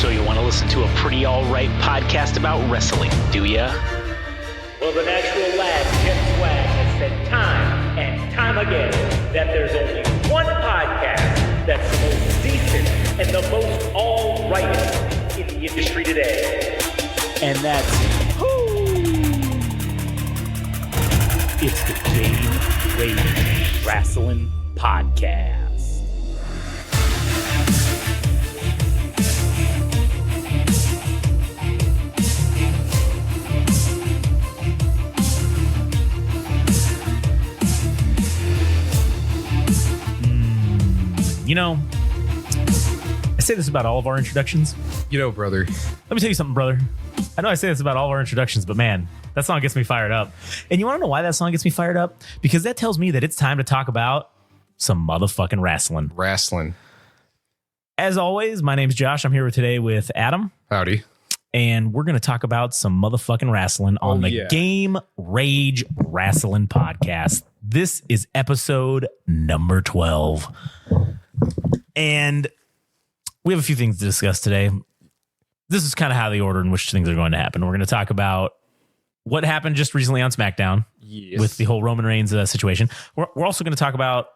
So you want to listen to a pretty alright podcast about wrestling, do ya? Well, the natural lad, Jeff Swag, has said time and time again that there's only one podcast that's the most decent and the most all-rightest in the industry today. And that's... It's the Game Rage Wrasslin Podcast. You know, I say this about all of our introductions. You know, brother. Let me tell you something, brother. I know I say this about all of our introductions, but man, that song gets me fired up. And you want to know why that song gets me fired up? Because that tells me that it's time to talk about some motherfucking wrestling. Wrasslin. As always, my name's Josh. I'm here today with Adam. Howdy. And we're going to talk about some motherfucking wrestling on the Game Rage Wrasslin Podcast. This is episode number 12. And we have a few things to discuss today. This is kind of how the order in which things are going to happen. We're going to talk about what happened just recently on Smackdown with the whole Roman Reigns situation. We're also going to talk about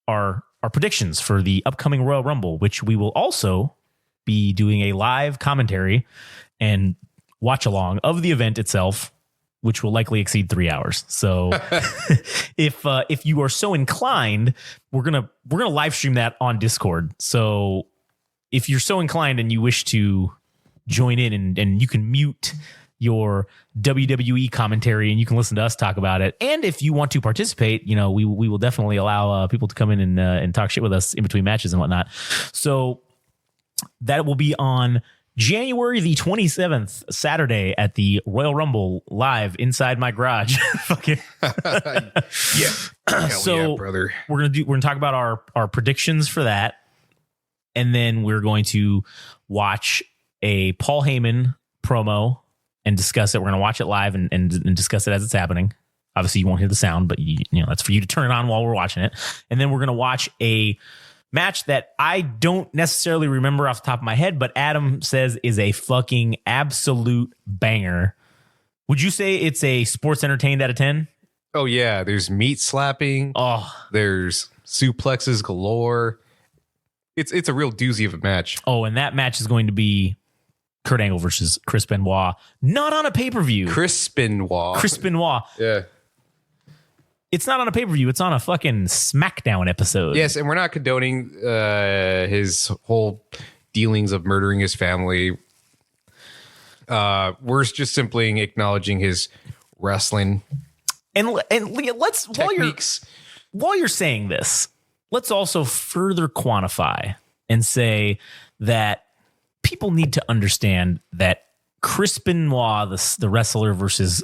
our predictions for the upcoming Royal Rumble, which we will also be doing a live commentary and watch along of the event itself, which will likely exceed 3 hours. So if you are so inclined, we're gonna live stream that on Discord. So if you're so inclined and you wish to join in and you can mute your WWE commentary and you can listen to us talk about it. And if you want to participate, you know, we will definitely allow people to come in and talk shit with us in between matches and whatnot. So that will be on January the 27th, Saturday at the Royal Rumble live inside my garage. Fucking yeah. So yeah, brother. We're gonna talk about our predictions for that, and then we're going to watch a Paul Heyman promo and discuss it. We're gonna watch it live and discuss it as it's happening. Obviously, you won't hear the sound, but you know that's for you to turn it on while we're watching it. And then we're gonna watch a match that I don't necessarily remember off the top of my head, but Adam says is a fucking absolute banger. Would you say it's a sports entertained out of 10? Oh, yeah. There's meat slapping. Oh, There's suplexes galore. It's a real doozy of a match. oh, and that match is going to be Kurt Angle versus Chris Benoit, not on a pay-per-view. Chris Benoit. Chris Benoit. Yeah. It's not on a pay-per-view. It's on a fucking Smackdown episode. Yes, and we're not condoning his whole dealings of murdering his family. We're just simply acknowledging his wrestling And let's techniques. while you're saying this, let's also further quantify and say that people need to understand that Chris Benoit, the wrestler, versus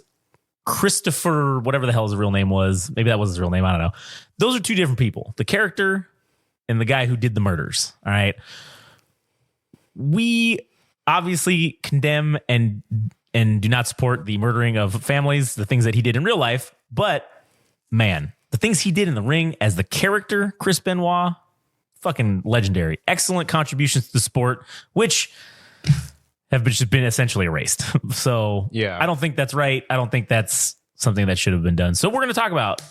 Christopher, whatever the hell his real name was. Maybe that was his real name. I don't know. Those are two different people. The character and the guy who did the murders. All right. We obviously condemn and do not support the murdering of families, the things that he did in real life. But man, the things he did in the ring as the character, Chris Benoit, fucking legendary. Excellent contributions to the sport, which have just been essentially erased. So Yeah. I don't think that's right. I don't think that's something that should have been done. So we're going to talk about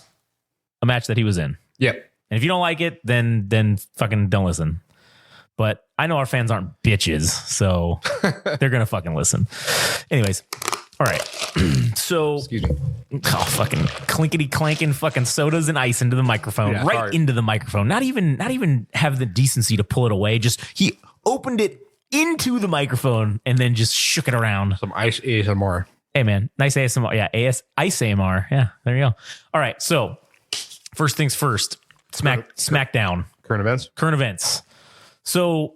a match that he was in. Yep. And if you don't like it, then fucking don't listen. But I know our fans aren't bitches, so they're going to fucking listen. Anyways. All right. So, Excuse me. oh, fucking clinkety clanking fucking sodas and ice into the microphone, Yeah, right hard. into the microphone. Not even have the decency to pull it away. Just he opened it into the microphone and then just shook it around. Some ice ASMR. Hey man, nice ASMR. Yeah, ice AMR. Yeah, there you go. All right. So first things first, Smackdown. Current events. So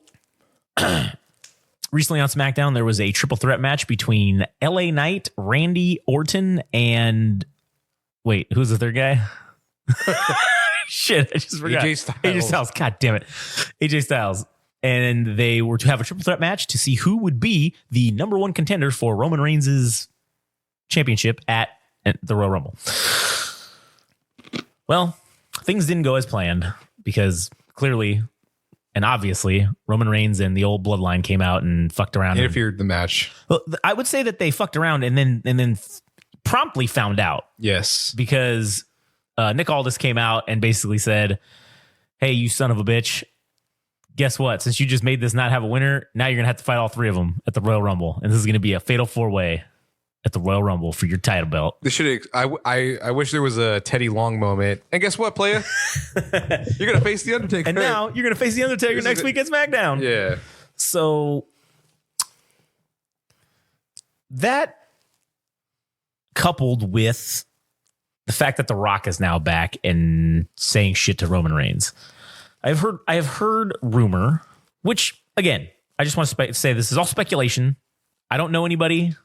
recently on Smackdown, there was a triple threat match between LA Knight, Randy Orton, and wait, who's the third guy? Shit, I just forgot. AJ Styles. AJ Styles. God damn it. AJ Styles. And they were to have a triple threat match to see who would be the number one contender for Roman Reigns' championship at the Royal Rumble. Well, things didn't go as planned because clearly And obviously, Roman Reigns and the old bloodline came out and fucked around. Interfered the match. Well, I would say that they fucked around and then promptly found out. Yes. Because Nick Aldis came out and basically said, hey, you son of a bitch, guess what? Since you just made this not have a winner, now you're going to have to fight all three of them at the Royal Rumble. And this is going to be a fatal 4-way at the Royal Rumble for your title belt. This should. I wish there was a Teddy Long moment. And guess what, playa? You're gonna face the Undertaker. And now you're gonna face the Undertaker next week at SmackDown. Yeah. So that coupled with the fact that The Rock is now back and saying shit to Roman Reigns, I have heard rumor, which again, I just want to say this is all speculation. I don't know anybody.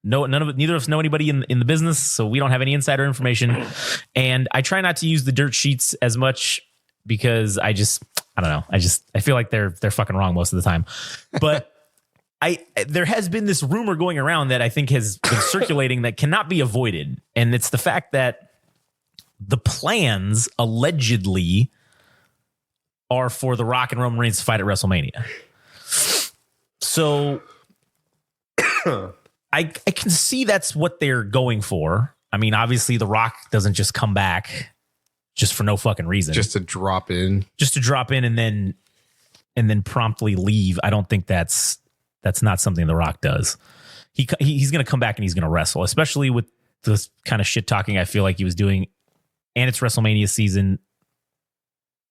No, neither of us know anybody in the business, so we don't have any insider information. And I try not to use the dirt sheets as much because I don't know. I feel like they're fucking wrong most of the time. But there has been this rumor going around that I think has been circulating that cannot be avoided. And it's the fact that the plans allegedly are for The Rock and Roman Reigns to fight at WrestleMania. So I can see that's what they're going for. I mean, obviously, The Rock doesn't just come back just for no fucking reason. Just to drop in. And then promptly leave. I don't think that's not something The Rock does. He's going to come back and he's going to wrestle, especially with this kind of shit talking I feel like he was doing. And it's WrestleMania season.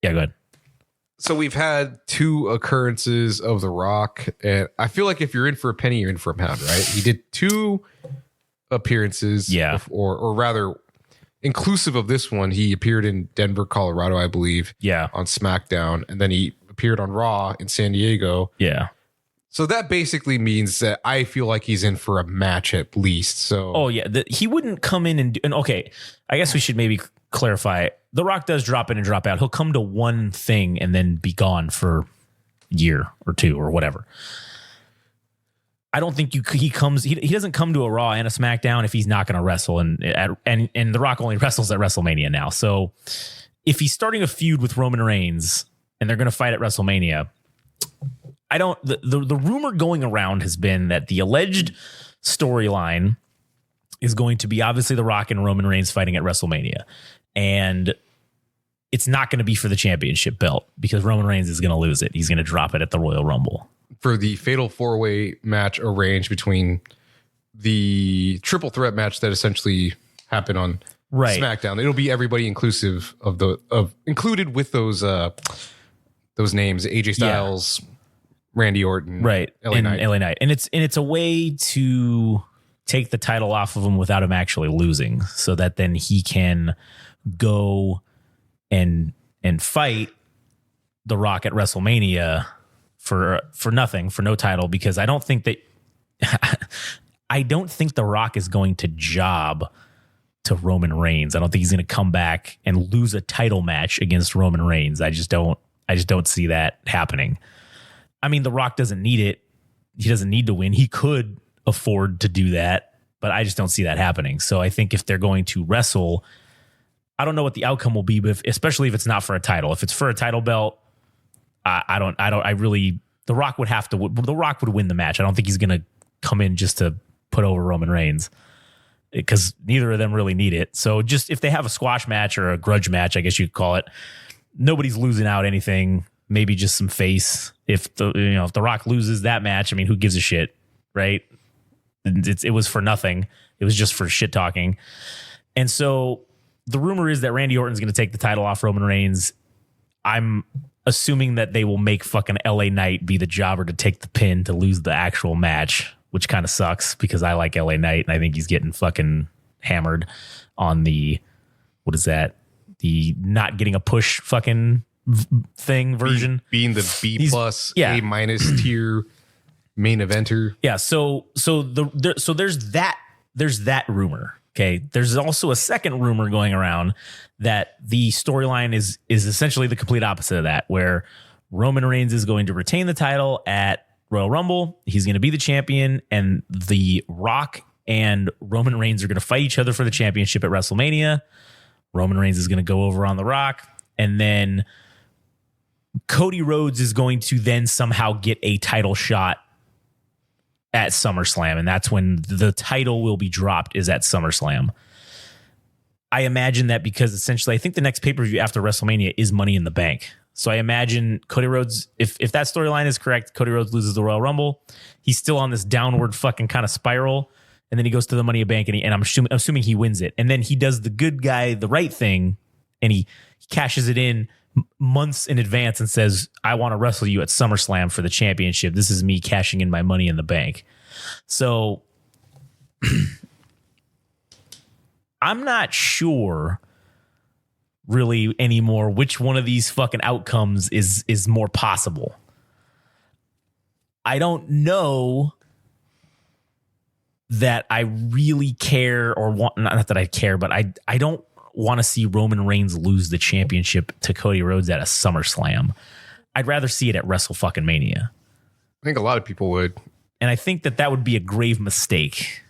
Yeah, go ahead. So we've had 2 occurrences of The Rock, and I feel like if you're in for a penny, you're in for a pound, right? He did 2 appearances, or rather, inclusive of this one, he appeared in Denver, Colorado, I believe, on SmackDown, and then he appeared on Raw in San Diego. Yeah. So that basically means that I feel like he's in for a match at least. So, he wouldn't come in and okay, I guess we should maybe clarify. The Rock does drop in and drop out. He'll come to one thing and then be gone for a year or 2 or whatever. I don't think he doesn't come to a Raw and a SmackDown if he's not going to wrestle. And The Rock only wrestles at WrestleMania now. So if he's starting a feud with Roman Reigns and they're going to fight at WrestleMania, the rumor going around has been that the alleged storyline is going to be obviously The Rock and Roman Reigns fighting at WrestleMania. And it's not going to be for the championship belt because Roman Reigns is going to lose it. He's going to drop it at the Royal Rumble. For the fatal 4-way match arranged between the triple threat match that essentially happened on SmackDown. It'll be everybody inclusive included with those names, AJ Styles, Randy Orton, LA Knight. And it's a way to take the title off of him without him actually losing, so that then he can go and fight The Rock at WrestleMania for nothing, for no title, because I don't think The Rock is going to job to Roman Reigns. I don't think he's going to come back and lose a title match against Roman Reigns. I just don't see that happening. I mean, The Rock doesn't need it. He doesn't need to win. He could afford to do that, but I just don't see that happening. So I think if they're going to wrestle, I don't know what the outcome will be, but especially if it's not for a title. If it's for a title belt, The Rock would win the match. I don't think he's going to come in just to put over Roman Reigns because neither of them really need it. So just if they have a squash match or a grudge match, I guess you could call it, nobody's losing out anything. Maybe just some face. If The Rock loses that match, I mean, who gives a shit, right? It was for nothing. It was just for shit talking. And so the rumor is that Randy Orton's going to take the title off Roman Reigns. I'm assuming that they will make fucking LA Knight be the jobber to take the pin to lose the actual match, which kind of sucks because I like LA Knight and I think he's getting fucking hammered on the, what is that? The not getting a push fucking thing version. Being the B plus, A minus tier main eventer. Yeah. So there's that rumor. Okay. There's also a second rumor going around that the storyline is essentially the complete opposite of that, where Roman Reigns is going to retain the title at Royal Rumble. He's going to be the champion, and The Rock and Roman Reigns are going to fight each other for the championship at WrestleMania. Roman Reigns is going to go over on The Rock, and then Cody Rhodes is going to then somehow get a title shot at SummerSlam, and that's when the title will be dropped, is at SummerSlam. I imagine that because essentially I think the next pay-per-view after WrestleMania is Money in the Bank. So I imagine Cody Rhodes, if that storyline is correct, Cody Rhodes loses the Royal Rumble. He's still on this downward fucking kind of spiral. And then he goes to the Money in the Bank and I'm assuming he wins it. And then he does the good guy, the right thing. And he cashes it in months in advance and says, I want to wrestle you at SummerSlam for the championship. This is me cashing in my Money in the Bank. So I'm not sure really anymore which one of these fucking outcomes is more possible. I don't know that I really care or want, not that I care, but I don't want to see Roman Reigns lose the championship to Cody Rhodes at a SummerSlam. I'd rather see it at WrestleMania. I think a lot of people would. And I think that would be a grave mistake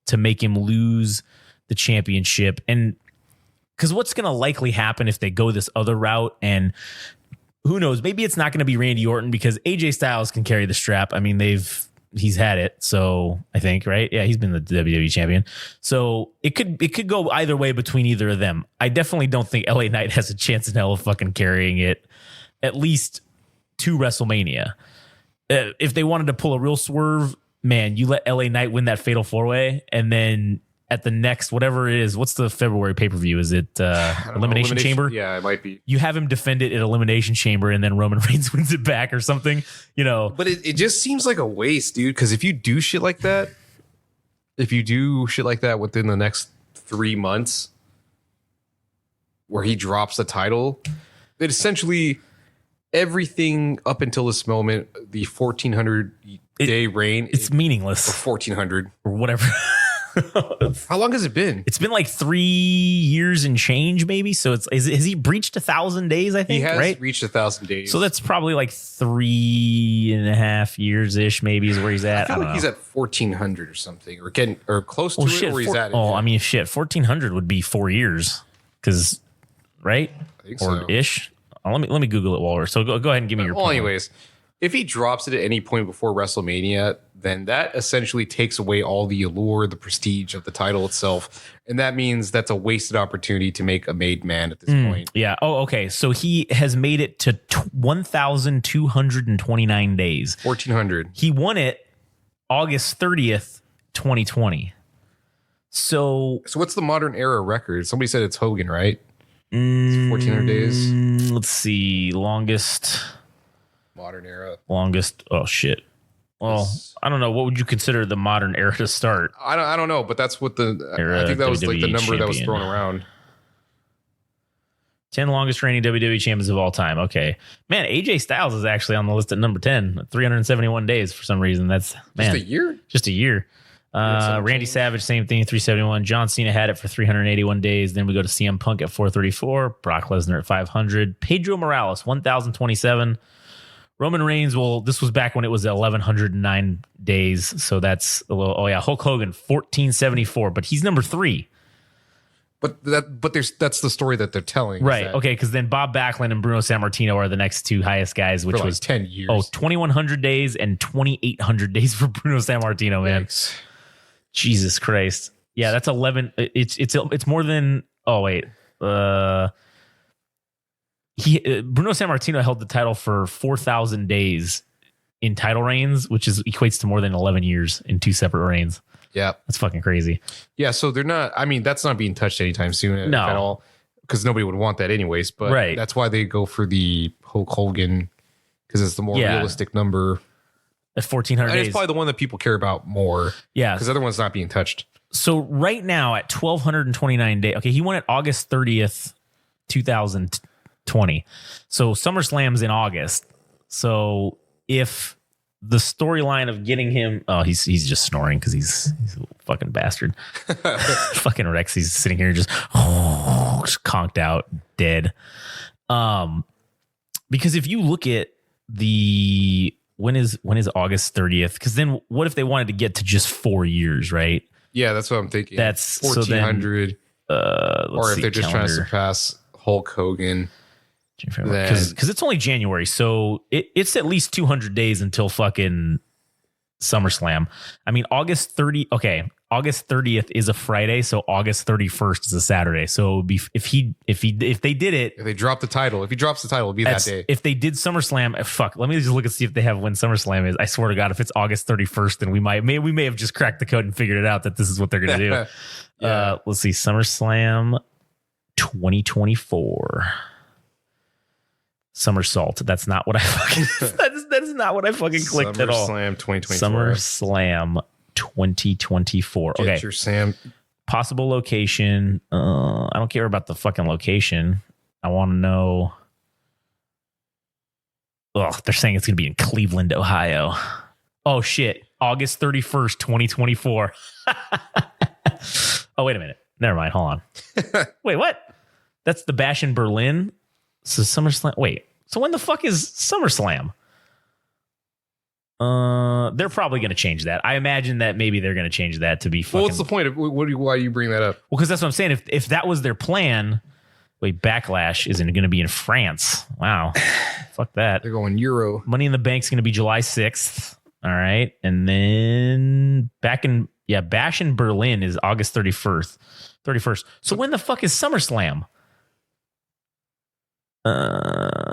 to make him lose the championship. And because what's going to likely happen if they go this other route, and who knows, maybe it's not going to be Randy Orton because AJ Styles can carry the strap. I mean, he's had it. So I think, right? Yeah, he's been the WWE champion. So it could go either way between either of them. I definitely don't think LA Knight has a chance in hell of fucking carrying it at least to WrestleMania. If they wanted to pull a real swerve, man, you let LA Knight win that fatal 4-way, and then at the next, whatever it is, what's the February pay-per-view? Is it Elimination Chamber? Yeah, it might be. You have him defend it at Elimination Chamber, and then Roman Reigns wins it back or something, you know. But it just seems like a waste, dude, because if you do shit like that within the next 3 months where he drops the title, that essentially everything up until this moment, the 1,400 day reign, it's meaningless. Or 1,400 or whatever. How long has it been? It's been like 3 years and change, maybe. So has he breached 1,000 days? I think he has right? reached 1,000 days. So that's probably like 3.5 years ish, maybe is where he's at. I feel like he's at 1,400 or something, or getting or close to it. Or he's at it. Oh, I mean, shit, 1,400 would be 4 years, because right I think or so. ish. Let me Google it while we're so go ahead and give me your. Well, anyways, if he drops it at any point before WrestleMania, then that essentially takes away all the allure, the prestige of the title itself. And that means that's a wasted opportunity to make a made man at this point. Yeah. Oh, okay. So he has made it to 1,229 days. 1,400. He won it August 30th, 2020. So what's the modern era record? Somebody said it's Hogan, right? It's 1,400 days. Let's see. Longest. Oh, shit. Well, I don't know. What would you consider the modern era to start? I don't know, but that's what I think that was like the number that was thrown around. 10 longest reigning WWE champions of all time. Okay. Man, AJ Styles is actually on the list at number 10, 371 days for some reason. That's, man. Just a year? Just a year. Randy Savage, same thing, 371. John Cena had it for 381 days. Then we go to CM Punk at 434. Brock Lesnar at 500. Pedro Morales, 1,027. Roman Reigns, well, this was back when it was 1,109 days. So that's a little, Hulk Hogan, 1,474, but he's number 3. But that's the story that they're telling. Right. Okay. Because then Bob Backlund and Bruno Sammartino are the next 2 highest guys, which was 10 years. 2,100 days and 2,800 days for Bruno Sammartino, man. Yikes. Jesus Christ. Yeah, that's 11. It's more than. Oh wait. Bruno Sammartino held the title for 4,000 days in title reigns, which equates to more than 11 years in 2 separate reigns. Yeah. That's fucking crazy. Yeah. So they're not, I mean, that's not being touched anytime soon at all, because nobody would want that anyways. But that's why they go for the Hulk Hogan, because it's the more realistic number. At 1,400 days. It's probably the one that people care about more. Yeah. Because the other one's not being touched. So right now at 1,229 days, okay, he won it August 30th, 2020. So SummerSlam's in August. So if the storyline of getting him, he's just snoring because he's a fucking bastard. Fucking Rex, he's sitting here just conked out, dead. Because if you look at the when is August 30th? Because then what if they wanted to get to just 4 years, right? Yeah, that's what I'm thinking. That's 1,400. Or if they're just trying to surpass Hulk Hogan. Because it's only January, so it's at least 200 days until fucking SummerSlam. I mean, August 30th is a Friday, so August 31st is a Saturday. So it would be if they did it, if they drop the title, if he drops the title, it'll be that day. If they did SummerSlam, fuck. Let me just look and see if they have when SummerSlam is. I swear to God, if it's August 31st, then we may have just cracked the code and figured it out that this is what they're gonna do. Yeah. Let's see, SummerSlam 2024. Somersault. That's not what I fucking. that is not what I fucking clicked at all. SummerSlam 2024. SummerSlam 2024. Okay. Get your Sam. Possible location. I don't care about the fucking location. I want to know. Oh, they're saying it's going to be in Cleveland, Ohio. Oh shit. August 31st, 2024. Oh, wait a minute. Never mind. Hold on. Wait, what? That's the Bash in Berlin. So SummerSlam. Wait. So when the fuck is SummerSlam? They're probably going to change that. I imagine that maybe they're going to change that to be fucking. Well, what's the point of why do you bring that up? Well, because that's what I'm saying. If that was their plan, Backlash isn't going to be in France. Wow, fuck that. They're going Euro. Money in the Bank's going to be July 6th. All right, and then Bash in Berlin is August 31st. So when the fuck is SummerSlam?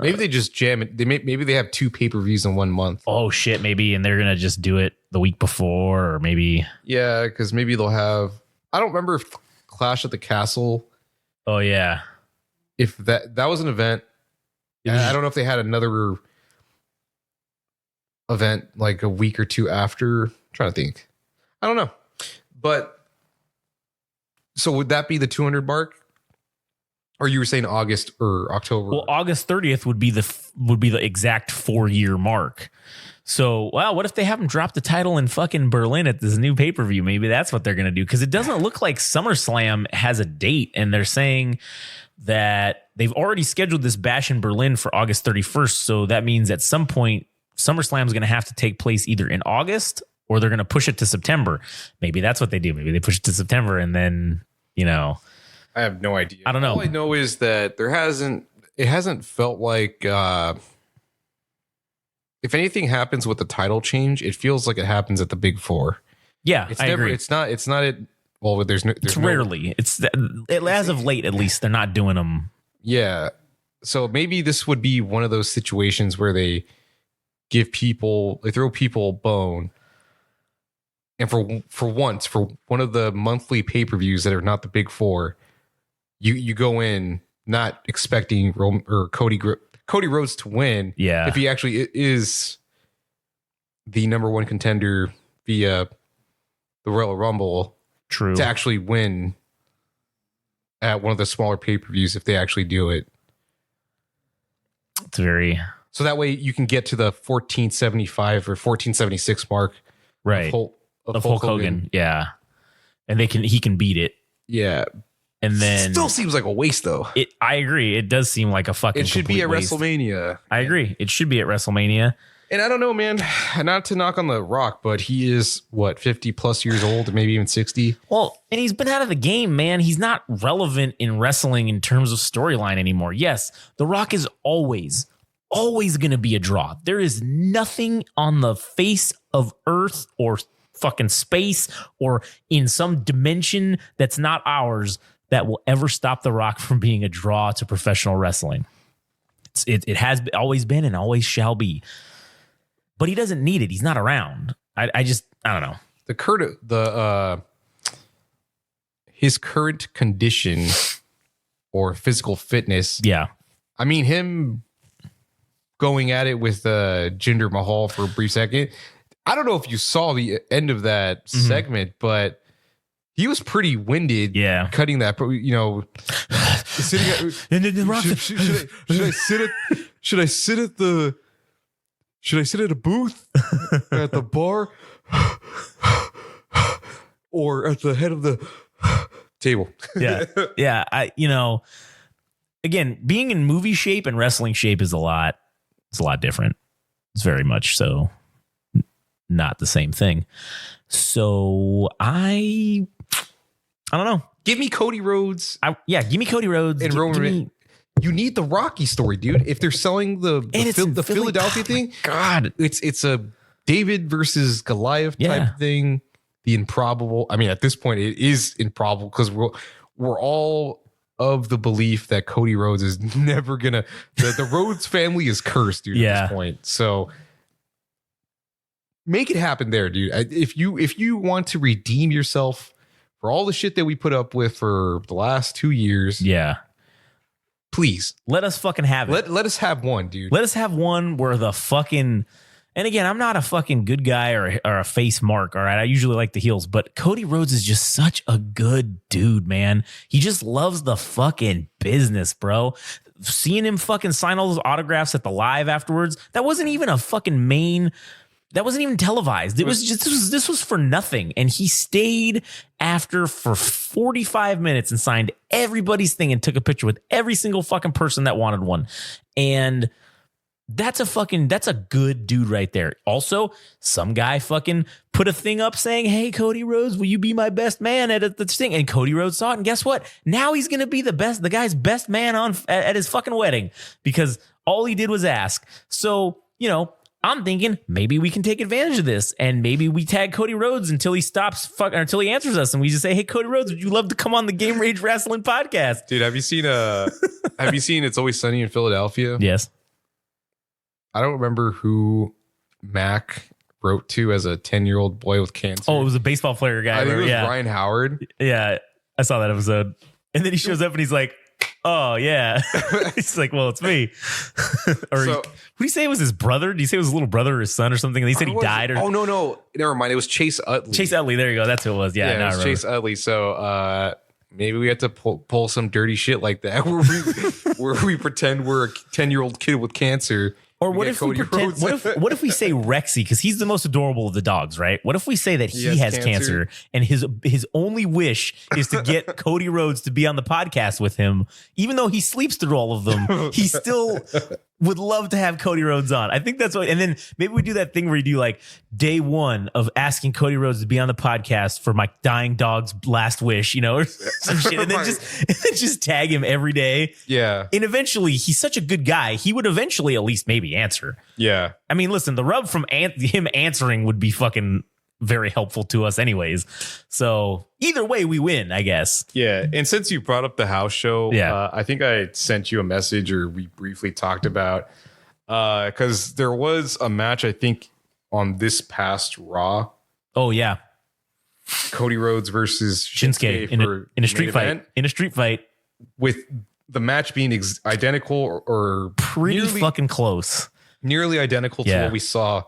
Maybe they just jam it. Maybe they have 2 pay-per-views in 1 month. Oh shit, maybe, and they're gonna just do it the week before, or maybe. Yeah, because maybe they'll have. I don't remember if Clash at the Castle. Oh yeah, if that was an event. I don't know if they had another event like a week or 2 after. I'm trying to think. I don't know, but so would that be the 200 mark? Or you were saying August or October? Well, August 30th would be the exact 4-year mark. So, wow, what if they haven't dropped the title in fucking Berlin at this new pay-per-view? Maybe that's what they're going to do. Because it doesn't look like SummerSlam has a date. And they're saying that they've already scheduled this Bash in Berlin for August 31st. So that means at some point, SummerSlam is going to have to take place either in August or they're going to push it to September. Maybe that's what they do. Maybe they push it to September and then, I have no idea. I don't know. All I know is that it hasn't felt like if anything happens with the title change, it feels like it happens at the Big Four. Yeah, I agree. It's not it. Well, it's rarely. It's as of late, at least they're not doing them. Yeah. So maybe this would be one of those situations where they throw people a bone. And for once, for one of the monthly pay-per-views that are not the Big Four, you go in not expecting Cody Rhodes to win. Yeah. If he actually is the number 1 contender via the Royal Rumble. True. To actually win at one of the smaller pay-per-views if they actually do it. It's very. So that way you can get to the 1475 or 1476 mark. Right. Of Hulk Hogan. Yeah. And he can beat it. Yeah. And then still seems like a waste though. I agree. It does seem like a fucking. It should be at waste. WrestleMania. I agree. It should be at WrestleMania. And I don't know, man, not to knock on The Rock, but he is 50 plus years old, maybe even 60. Well, and he's been out of the game, man. He's not relevant in wrestling in terms of storyline anymore. Yes, The Rock is always going to be a draw. There is nothing on the face of Earth or fucking space or in some dimension that's not ours that will ever stop The Rock from being a draw to professional wrestling. It has always been and always shall be. But he doesn't need it. He's not around. I don't know. His current condition or physical fitness. Yeah. I mean, him going at it with Jinder Mahal for a brief second. I don't know if you saw the end of that segment, but he was pretty winded. Yeah. Cutting that, sitting should I sit at a booth at the bar or at the head of the table? Yeah. Yeah. Again, being in movie shape and wrestling shape is a lot different. It's very much so not the same thing. So I don't know. Give me Cody Rhodes. Give me Cody Rhodes. And Roman. you need the Rocky story, dude. If they're selling the Philadelphia thing, God, it's a David versus Goliath type thing. The improbable. I mean, at this point, it is improbable because we're all of the belief that Cody Rhodes is never gonna. The Rhodes family is cursed, dude. At this point, so make it happen there, dude. If you want to redeem yourself for all the shit that we put up with for the last 2 years, please let us fucking have it. Let us have one, dude. Let us have one where the fucking. And again, I'm not a fucking good guy or a face mark, all right? I usually like the heels, but Cody Rhodes is just such a good dude, man. He just loves the fucking business, bro. Seeing him fucking sign all those autographs at the live afterwards, that wasn't even a fucking main... That wasn't even televised. It was just this was for nothing. And he stayed after for 45 minutes and signed everybody's thing and took a picture with every single fucking person that wanted one. And... that's a good dude right there. Also, some guy fucking put a thing up saying, "Hey, Cody Rhodes, will you be my best man at this thing?" And Cody Rhodes saw it. And guess what? Now he's going to be the guy's best man at his fucking wedding because all he did was ask. So, I'm thinking maybe we can take advantage of this and maybe we tag Cody Rhodes until he stops until he answers us. And we just say, "Hey, Cody Rhodes, would you love to come on the Game Rage Wrestling podcast?" Dude, have you seen It's Always Sunny in Philadelphia? Yes. I don't remember who Mac wrote to as a 10-year-old boy with cancer. Oh, it was a baseball player guy. I think it was Ryan Howard. Yeah, I saw that episode. And then he shows up and he's like, "Oh, yeah." He's like, "Well, it's me." Or what did he say it was his brother? Did he say it was his little brother or his son or something? And he said he died. Oh, no. Never mind. It was Chase Utley. Chase Utley. There you go. That's who it was. Yeah, it was Chase Utley. So maybe we have to pull some dirty shit like that where we pretend we're a 10-year-old kid with cancer. Or what if we pretend? What if we say Rexy because he's the most adorable of the dogs, right? What if we say that he has cancer and his only wish is to get Cody Rhodes to be on the podcast with him, even though he sleeps through all of them, he still would love to have Cody Rhodes on. I think that's what. And then maybe we do that thing where you do like day one of asking Cody Rhodes to be on the podcast for my dying dog's last wish, or some shit, and then just tag him every day. Yeah, and eventually he's such a good guy, he would eventually at least maybe answer. Yeah. I mean, listen, the rub from him answering would be fucking very helpful to us anyways. So either way, we win, I guess. Yeah. And since you brought up the house show, I think I sent you a message or we briefly talked about because there was a match, I think, on this past Raw. Oh, yeah. Cody Rhodes versus Shinsuke in a street fight. Event. In a street fight. With the match being identical or pretty fucking close. Nearly identical to what we saw.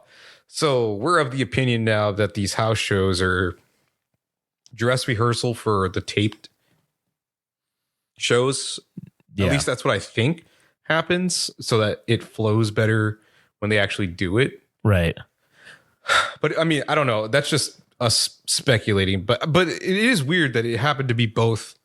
So we're of the opinion now that these house shows are dress rehearsal for the taped shows. Yeah. At least that's what I think happens so that it flows better when they actually do it. Right. But I mean, I don't know. That's just us speculating. But it is weird that it happened to be both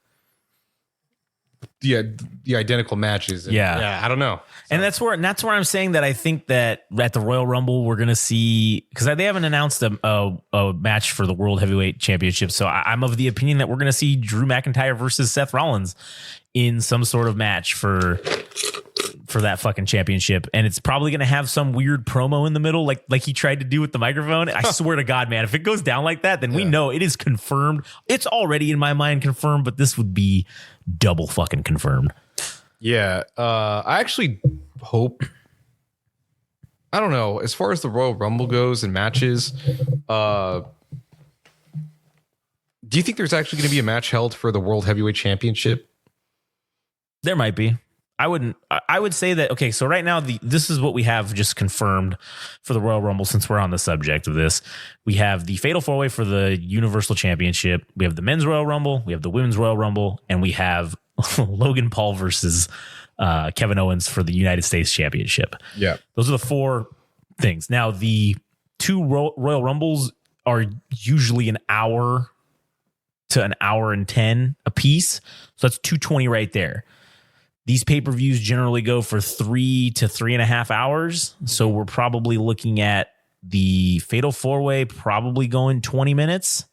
the identical matches. Yeah, I don't know. So. And that's where I'm saying that I think that at the Royal Rumble we're gonna see, because they haven't announced a match for the World Heavyweight Championship. So I'm of the opinion that we're gonna see Drew McIntyre versus Seth Rollins in some sort of match for that fucking championship, and it's probably gonna have some weird promo in the middle, like he tried to do with the microphone. I swear to God, man, if it goes down like that, then we know it is confirmed. It's already in my mind confirmed, but this would be double fucking confirmed. Yeah, I actually hope. I don't know. As far as the Royal Rumble goes and matches, do you think there's actually going to be a match held for the World Heavyweight Championship? There might be. I would say that, okay, so right now this is what we have just confirmed for the Royal Rumble, since we're on the subject of this. We have the Fatal 4-Way for the Universal Championship. We have the Men's Royal Rumble. We have the Women's Royal Rumble. And we have Logan Paul versus Kevin Owens for the United States Championship. Yeah. Those are the four things. Now, the two Royal Rumbles are usually an hour to an hour and 10 a piece. So that's 220 right there. These pay-per-views generally go for 3 to 3.5 hours. So we're probably looking at the Fatal 4-Way probably going 20 minutes,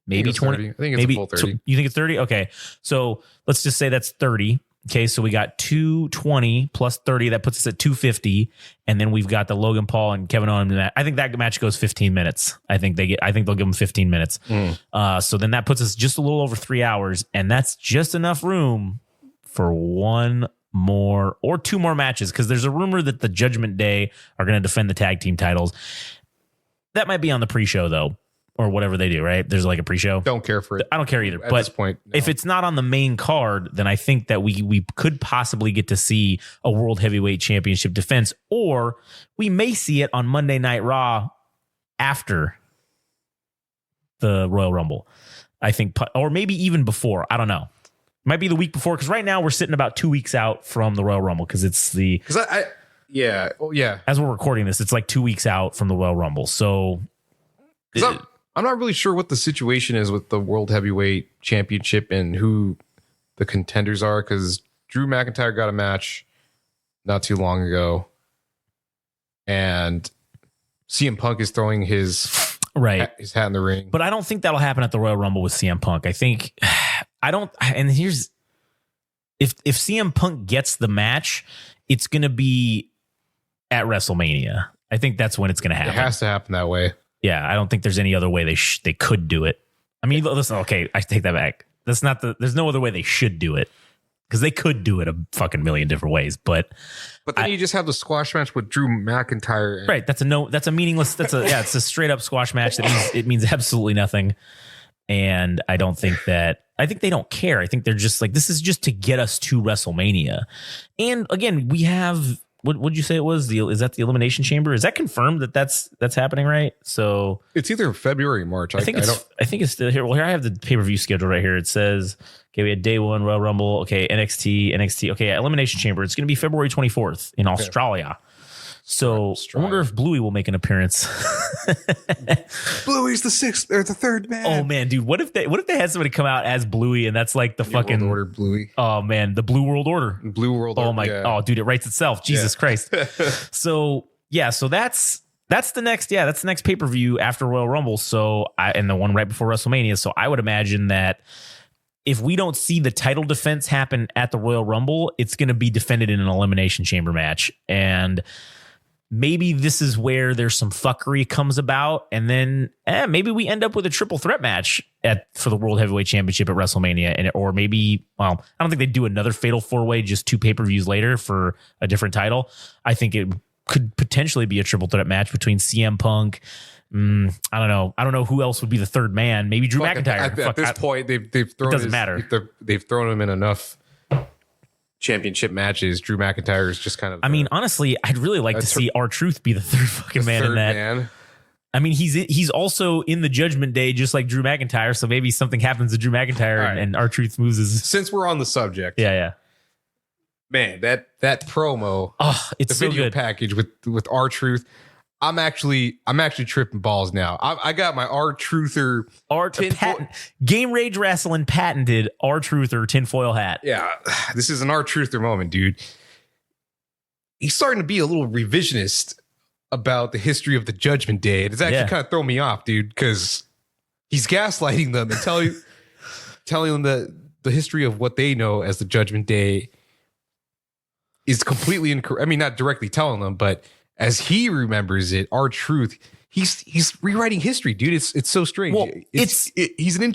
maybe 20. 30. I think it's a full 30. So you think it's 30? Okay. So let's just say that's 30. Okay, so we got 220 plus 30. That puts us at 250. And then we've got the Logan Paul and Kevin Owens match. I think that match goes 15 minutes. I think they'll give them 15 minutes. So then that puts us just a little over 3 hours. And that's just enough room for one more or two more matches. Because there's a rumor that the Judgment Day are going to defend the tag team titles. That might be on the pre-show, though. Or whatever they do, right? There's like a pre-show. Don't care for it. I don't care either. At but this point, no. If it's not on the main card, then I think that we could possibly get to see a World Heavyweight Championship defense, or we may see it on Monday Night Raw after the Royal Rumble. I think, or maybe even before. I don't know. Might be the week before, because right now we're sitting about 2 weeks out from the Royal Rumble, because it's the yeah. As we're recording this, it's like 2 weeks out from the Royal Rumble. So. I'm not really sure what the situation is with the World Heavyweight Championship and who the contenders are, because Drew McIntyre got a match not too long ago, and CM Punk is throwing his hat in the ring. But I don't think that'll happen at the Royal Rumble with CM Punk. I think and here's if CM Punk gets the match, it's going to be at WrestleMania. I think that's when it's going to happen. It has to happen that way. Yeah, I don't think there's any other way they could do it. I mean, listen, okay, I take that back. There's no other way they should do it, because they could do it a fucking million different ways. But then you just have the squash match with Drew McIntyre. Right. That's a meaningless. It's a straight up squash match. It means absolutely nothing. And I think they don't care. I think they're just like, this is just to get us to WrestleMania. And again, we have. What would you say it was? Is that the Elimination Chamber? Is that confirmed that's happening, right? So it's either February or March. I think it's still here. Well, here I have the pay-per-view schedule right here. It says, okay, we had day one, Royal Rumble. Okay, NXT. Okay, Elimination Chamber. It's going to be February 24th in Australia. So I wonder if Bluey will make an appearance. Bluey's the sixth or the third man. Oh man, dude, what if they had somebody come out as Bluey, and that's like the New fucking World Order Bluey? Oh man, the Blue World Order. Blue World Order. Oh my, oh dude, it writes itself. Jesus Christ. So that's the next pay-per-view after Royal Rumble. So and the one right before WrestleMania. So I would imagine that if we don't see the title defense happen at the Royal Rumble, it's going to be defended in an Elimination Chamber match. And maybe this is where there's some fuckery comes about, and then maybe we end up with a triple threat match for the World Heavyweight Championship at WrestleMania, or maybe, well, I don't think they'd do another fatal four-way just 2 pay-per-views later for a different title. I think it could potentially be a triple threat match between CM Punk. I don't know who else would be the third man. Maybe Drew McIntyre. At this point, they've thrown. It doesn't matter. They've thrown him in enough championship matches. Drew McIntyre is just kind of. I mean, honestly, I'd really like to see R-Truth be the third fucking man in that. Man. I mean, he's also in the Judgment Day, just like Drew McIntyre. So maybe something happens to Drew McIntyre and R-Truth moves his. Since we're on the subject, yeah. Man, that promo, it's the so video good. package with R-Truth. I'm actually tripping balls now. I got my R-Truther Game Rage Wrasslin patented R-Truther tinfoil hat. Yeah, this is an R-Truther moment, dude. He's starting to be a little revisionist about the history of the Judgment Day. It's actually kind of throwing me off, dude, because he's gaslighting them and telling them that the history of what they know as the Judgment Day is completely incorrect. I mean, not directly telling them, but as he remembers it, R-Truth, he's rewriting history, dude. It's so strange. Well, he's an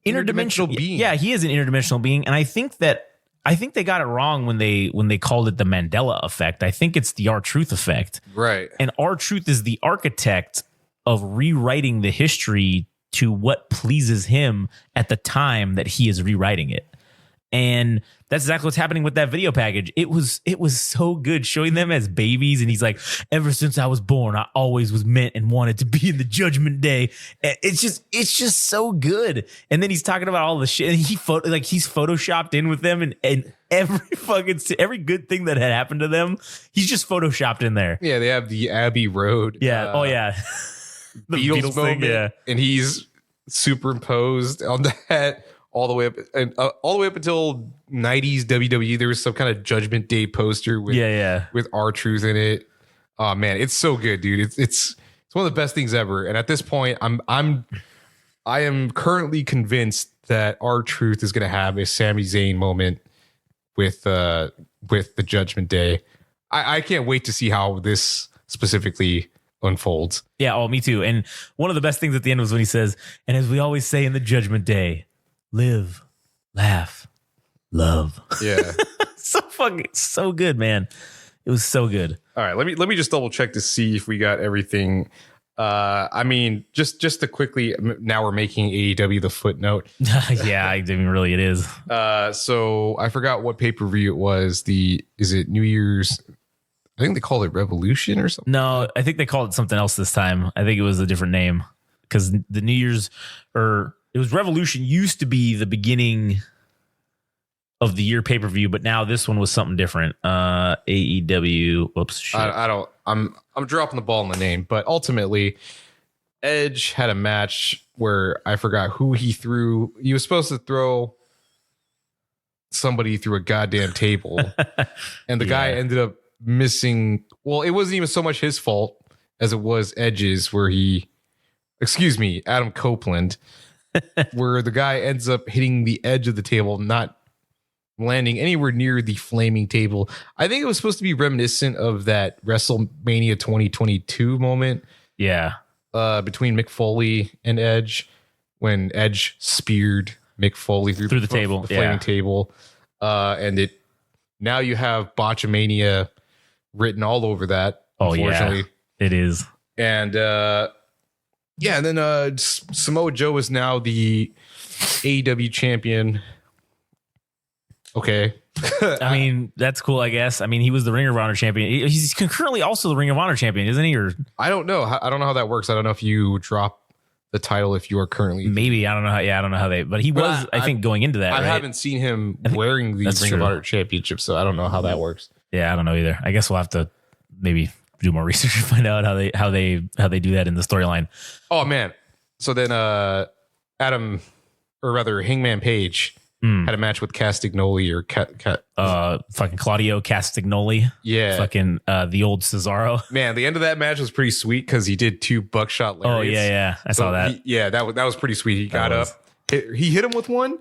interdimensional being. Yeah, he is an interdimensional being, and I think they got it wrong when they called it the Mandela effect. I think it's the R-Truth effect, right? And R-Truth is the architect of rewriting the history to what pleases him at the time that he is rewriting it. And that's exactly what's happening with that video package. It was so good showing them as babies. And he's like, ever since I was born, I always was meant and wanted to be in the Judgment Day. It's just so good. And then he's talking about all the shit, and he's photoshopped in with them, and every good thing that had happened to them, he's just photoshopped in there. Yeah, they have the Abbey Road. Yeah. The Beatles moment, thing, and he's superimposed on that. All the way up until 90s WWE, there was some kind of Judgment Day poster with R-Truth in it. Oh man, it's so good, dude. It's one of the best things ever. And at this point, I am currently convinced that R-Truth is going to have a Sami Zayn moment with the Judgment Day. I can't wait to see how this specifically unfolds. Yeah, oh, me too. And one of the best things at the end was when he says, and as we always say in the Judgment Day, live, laugh, love. Yeah. So good, man. It was so good. All right, let me just double check to see if we got everything. I mean, just to quickly, now we're making AEW the footnote. Yeah, I mean, really, it is. So I forgot what pay-per-view it was. Is it New Year's? I think they called it Revolution or something. No, I think they called it something else this time. I think it was a different name because the New Year's, or it was Revolution, used to be the beginning of the year pay-per-view, but now this one was something different. AEW. Whoops. Shit. I'm dropping the ball on the name, but ultimately Edge had a match where I forgot who he threw. He was supposed to throw somebody through a goddamn table, and the guy ended up missing. Well, it wasn't even so much his fault as it was Edge's, where Adam Copeland, where the guy ends up hitting the edge of the table, not landing anywhere near the flaming table. I think it was supposed to be reminiscent of that WrestleMania 2022 moment. Yeah. Between Mick Foley and Edge, when Edge speared Mick Foley through the table, the flaming table. And now you have Botchamania written all over that. Oh, unfortunately. Yeah, it is. And and then Samoa Joe is now the AEW champion. Okay. I mean, that's cool, I guess. I mean, he was the Ring of Honor champion. He's concurrently also the Ring of Honor champion, isn't he? Or I don't know. I don't know how that works. I don't know if you drop the title if you are currently. Maybe. I don't know how. Yeah, I don't know how they. But he was, I think, going into that. I haven't seen him wearing the Ring of Honor championship, so I don't know how that works. Yeah, I don't know either. I guess we'll have to maybe do more research and find out how they do that in the storyline. Oh man. So then Hangman Page had a match with Castagnoli or fucking Claudio Castagnoli. Yeah. Fucking the old Cesaro. Man, the end of that match was pretty sweet because he did 2 buckshot lariats. Oh, yeah. I saw that. That was pretty sweet. He got up. He hit him with one.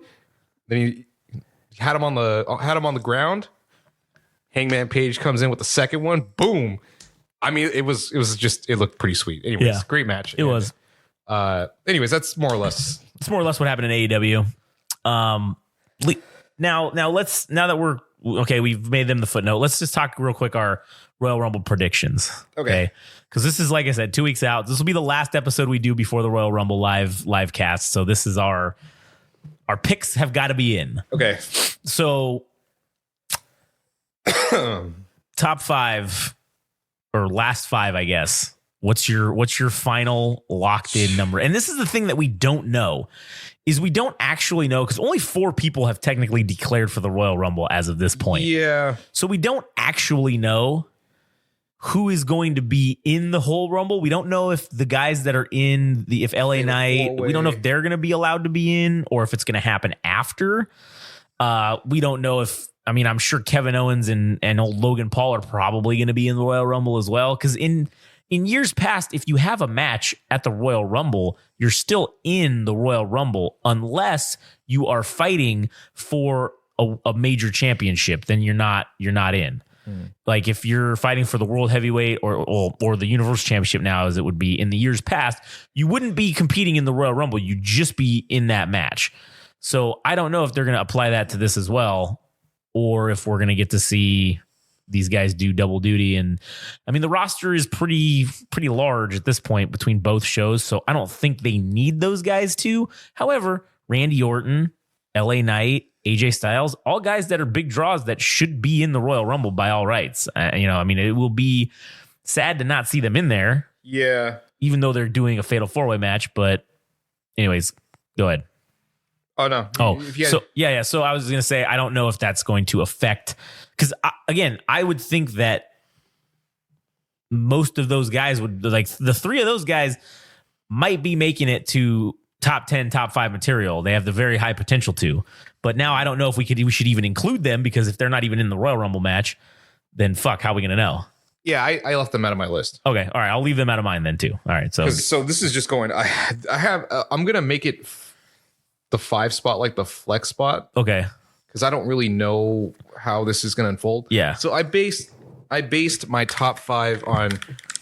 Then he had him on the ground. Hangman Page comes in with the second one. Boom. I mean, it looked pretty sweet. Anyways, great match. It was. Anyways, that's more or less. It's more or less what happened in AEW. Now that we're okay, we've made them the footnote. Let's just talk real quick our Royal Rumble predictions. Okay. Because this is, like I said, 2 weeks out. This will be the last episode we do before the Royal Rumble live cast. So this is our picks have got to be in. Okay. So top 5 or last 5, I guess. What's your final locked in number? And this is the thing that we don't know. Is we don't actually know because only 4 people have technically declared for the Royal Rumble as of this point. Yeah. So we don't actually know who is going to be in the whole Rumble. We don't know if the guys that are if LA Knight, we don't know if they're going to be allowed to be in or if it's going to happen after. We don't know if, I'm sure Kevin Owens and old Logan Paul are probably going to be in the Royal Rumble as well. Because in years past, if you have a match at the Royal Rumble, you're still in the Royal Rumble unless you are fighting for a major championship. Then you're not in. Like if you're fighting for the World Heavyweight or the Universal Championship now, as it would be in the years past, you wouldn't be competing in the Royal Rumble. You'd just be in that match. So I don't know if they're going to apply that to this as well, or if we're going to get to see these guys do double duty. And the roster is pretty large at this point between both shows. So I don't think they need those guys to. However, Randy Orton, LA Knight, AJ Styles, all guys that are big draws that should be in the Royal Rumble by all rights. It will be sad to not see them in there. Yeah. Even though they're doing a fatal 4-way match. But anyways, go ahead. Oh, no. So I was going to say, I don't know if that's going to affect, because I would think that most of those guys would, like the 3 of those guys might be making it to top 10, top 5 material. They have the very high potential to, but now I don't know if we should even include them, because if they're not even in the Royal Rumble match, then fuck, how are we going to know? Yeah, I left them out of my list. Okay. All right. I'll leave them out of mine then too. All right. So this is just going, I'm going to make it the 5 spot, like the flex spot. Okay. because I don't really know how this is going to unfold. Yeah. So I based my top 5 on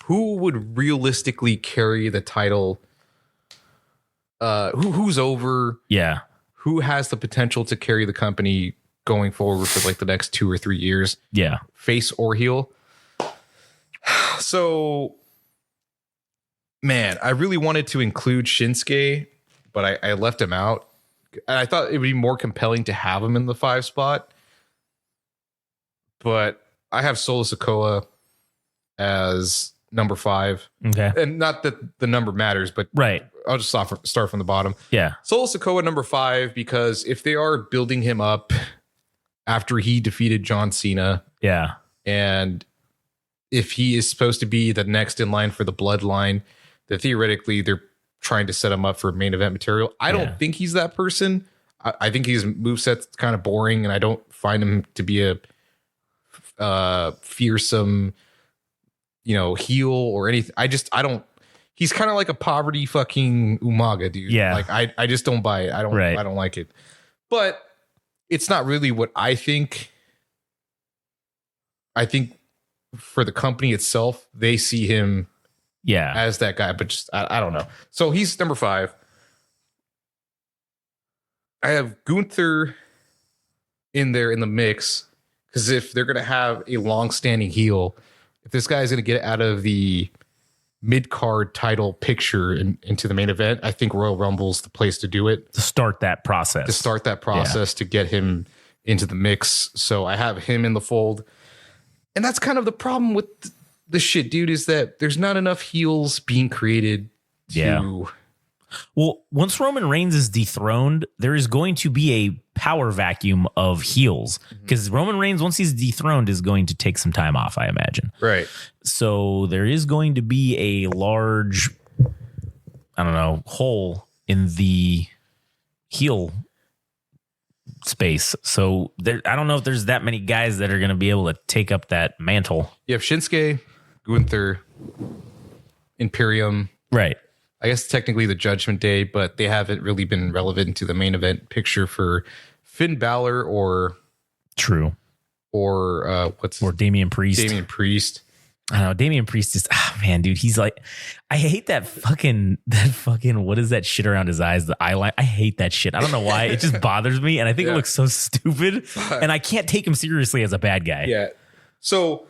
who would realistically carry the title. Who's over? Yeah. Who has the potential to carry the company going forward for like the next 2 or 3 years? Yeah. Face or heel. So, man, I really wanted to include Shinsuke, but I left him out. And I thought it would be more compelling to have him in the 5 spot. But I have Solo Sikoa as number 5. Okay. And not that the number matters, but right. I'll just start from the bottom. Yeah. Solo Sikoa number 5, because if they are building him up after he defeated John Cena. Yeah. And if he is supposed to be the next in line for the bloodline, that theoretically they're trying to set him up for main event material. I don't think he's that person. I think his moveset's kind of boring, and I don't find him to be a fearsome, heel or anything. I don't. He's kind of like a poverty fucking Umaga dude. Yeah. Like I just don't buy it. I don't like it. But it's not really what I think. I think for the company itself, they see him as that guy, but just I don't know. So he's number 5. I have Gunther in there in the mix, because if they're going to have a long-standing heel, if this guy is going to get out of the mid-card title picture into the main event, I think Royal Rumble's the place to do it. To start that process. To get him into the mix. So I have him in the fold. And that's kind of the problem with the shit, dude, is that there's not enough heels being created to... Yeah. Well, once Roman Reigns is dethroned, there is going to be a power vacuum of heels, because Roman Reigns, once he's dethroned, is going to take some time off, I imagine. Right. So there is going to be a large, hole in the heel space. So I don't know if there's that many guys that are going to be able to take up that mantle. You have Shinsuke, Gunther, Imperium. Right. I guess technically the Judgment Day, but they haven't really been relevant to the main event picture for Finn Balor or Damian Priest. Damian Priest. I don't know. Damian Priest is, man, dude, he's like, I hate that fucking, what is that shit around his eyes? The eyeline. I hate that shit. I don't know why. It just bothers me. And I think it looks so stupid. And I can't take him seriously as a bad guy. Yeah. So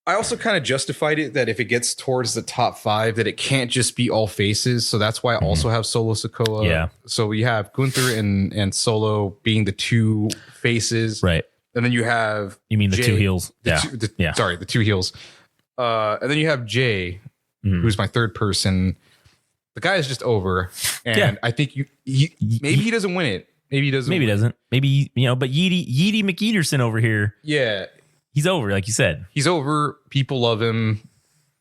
I also kind of justified it that if it gets towards the top 5, that it can't just be all faces. So that's why I also have Solo Sikoa. Yeah. So we have Gunther and Solo being the 2 faces. Right. And then you have... You mean the 2 heels? Sorry, the 2 heels. And then you have Jay, who's my third person. The guy is just over. And I think maybe he doesn't win it. Maybe he doesn't. Maybe he doesn't. Maybe, but Yeedy McEaterson over here. Yeah. He's over, like you said. He's over. People love him.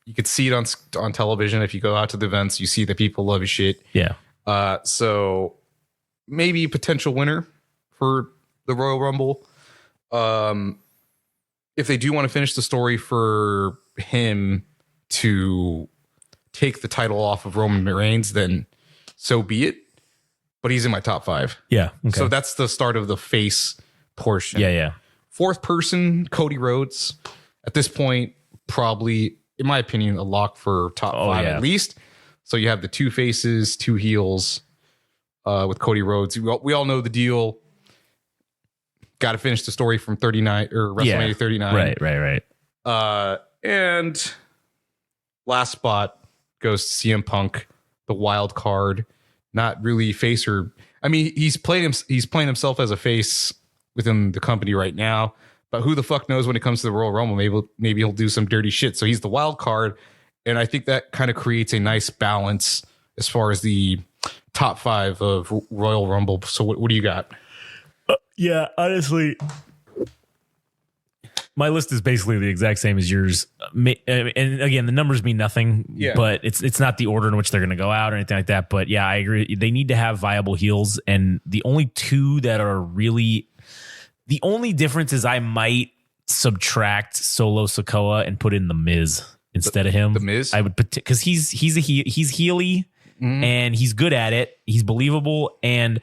You could see it on television. If you go out to the events, you see that people love his shit. Yeah. So maybe potential winner for the Royal Rumble. If they do want to finish the story for him to take the title off of Roman Reigns, then so be it. But he's in my top 5. Yeah. Okay. So that's the start of the face portion. Yeah. 4th person, Cody Rhodes. At this point, probably, in my opinion, a lock for top 5 at least. So you have the 2 faces, 2 heels with Cody Rhodes. We all know the deal. Got to finish the story from 39 or WrestleMania 39. Right. And last spot goes to CM Punk, the wild card. Not really face or... I mean, he's playing himself as a face within the company right now, but who the fuck knows when it comes to the Royal Rumble? Maybe he'll do some dirty shit. So he's the wild card, and I think that kind of creates a nice balance as far as the top 5 of Royal Rumble. So what do you got? Yeah, honestly, my list is basically the exact same as yours. And again, the numbers mean nothing, but it's not the order in which they're going to go out or anything like that. But yeah, I agree. They need to have viable heels, and the only 2 that are really... The only difference is I might subtract Solo Sikoa and put in the Miz instead of him. The Miz? I would put, because he's heely and he's good at it. He's believable, and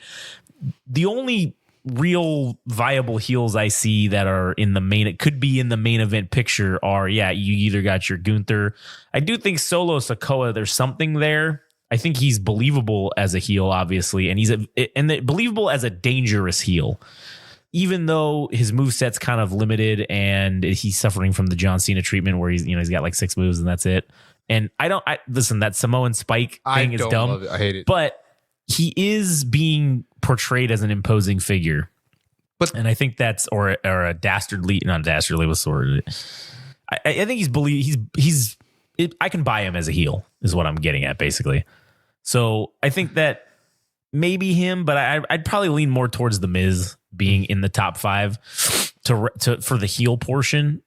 the only real viable heels I see that are in the main, it could be in the main event picture are, you either got your Gunther. I do think Solo Sikoa, there's something there. I think he's believable as a heel, obviously, and believable as a dangerous heel, even though his moveset's kind of limited and he's suffering from the John Cena treatment where he's got like 6 moves and that's it. And listen, that Samoan spike thing is dumb. Love it. I hate it. But he is being portrayed as an imposing figure. And I think that's or a dastardly, not dastardly with sword. I think I can buy him as a heel is what I'm getting at basically. So I think that maybe him, but I'd probably lean more towards the Miz being in the top 5 for the heel portion.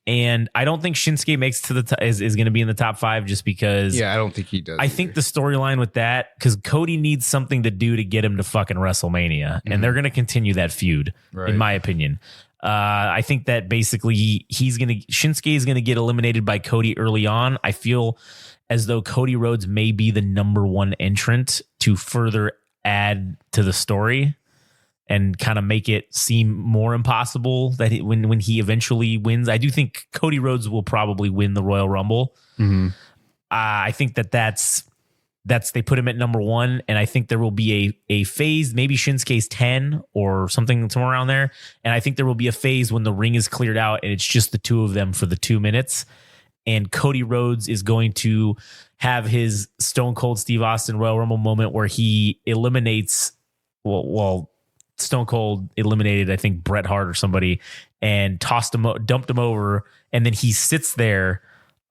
And I don't think Shinsuke makes to the is going to be in the top 5 just because. Yeah, I don't think he does. I think the storyline with that, because Cody needs something to do to get him to fucking WrestleMania, and they're going to continue that feud, in my opinion. I think that basically Shinsuke is going to get eliminated by Cody early on. I feel as though Cody Rhodes may be the number 1 entrant to further add to the story and kind of make it seem more impossible that when he eventually wins. I do think Cody Rhodes will probably win the Royal Rumble. I think that's they put him at number 1, and I think there will be a phase, maybe Shinsuke's 10 or something somewhere around there, and I think there will be a phase when the ring is cleared out and it's just the 2 of them for the 2 minutes, and Cody Rhodes is going to have his Stone Cold Steve Austin Royal Rumble moment where he eliminates Stone Cold eliminated, I think, Bret Hart or somebody and dumped him over. And then he sits there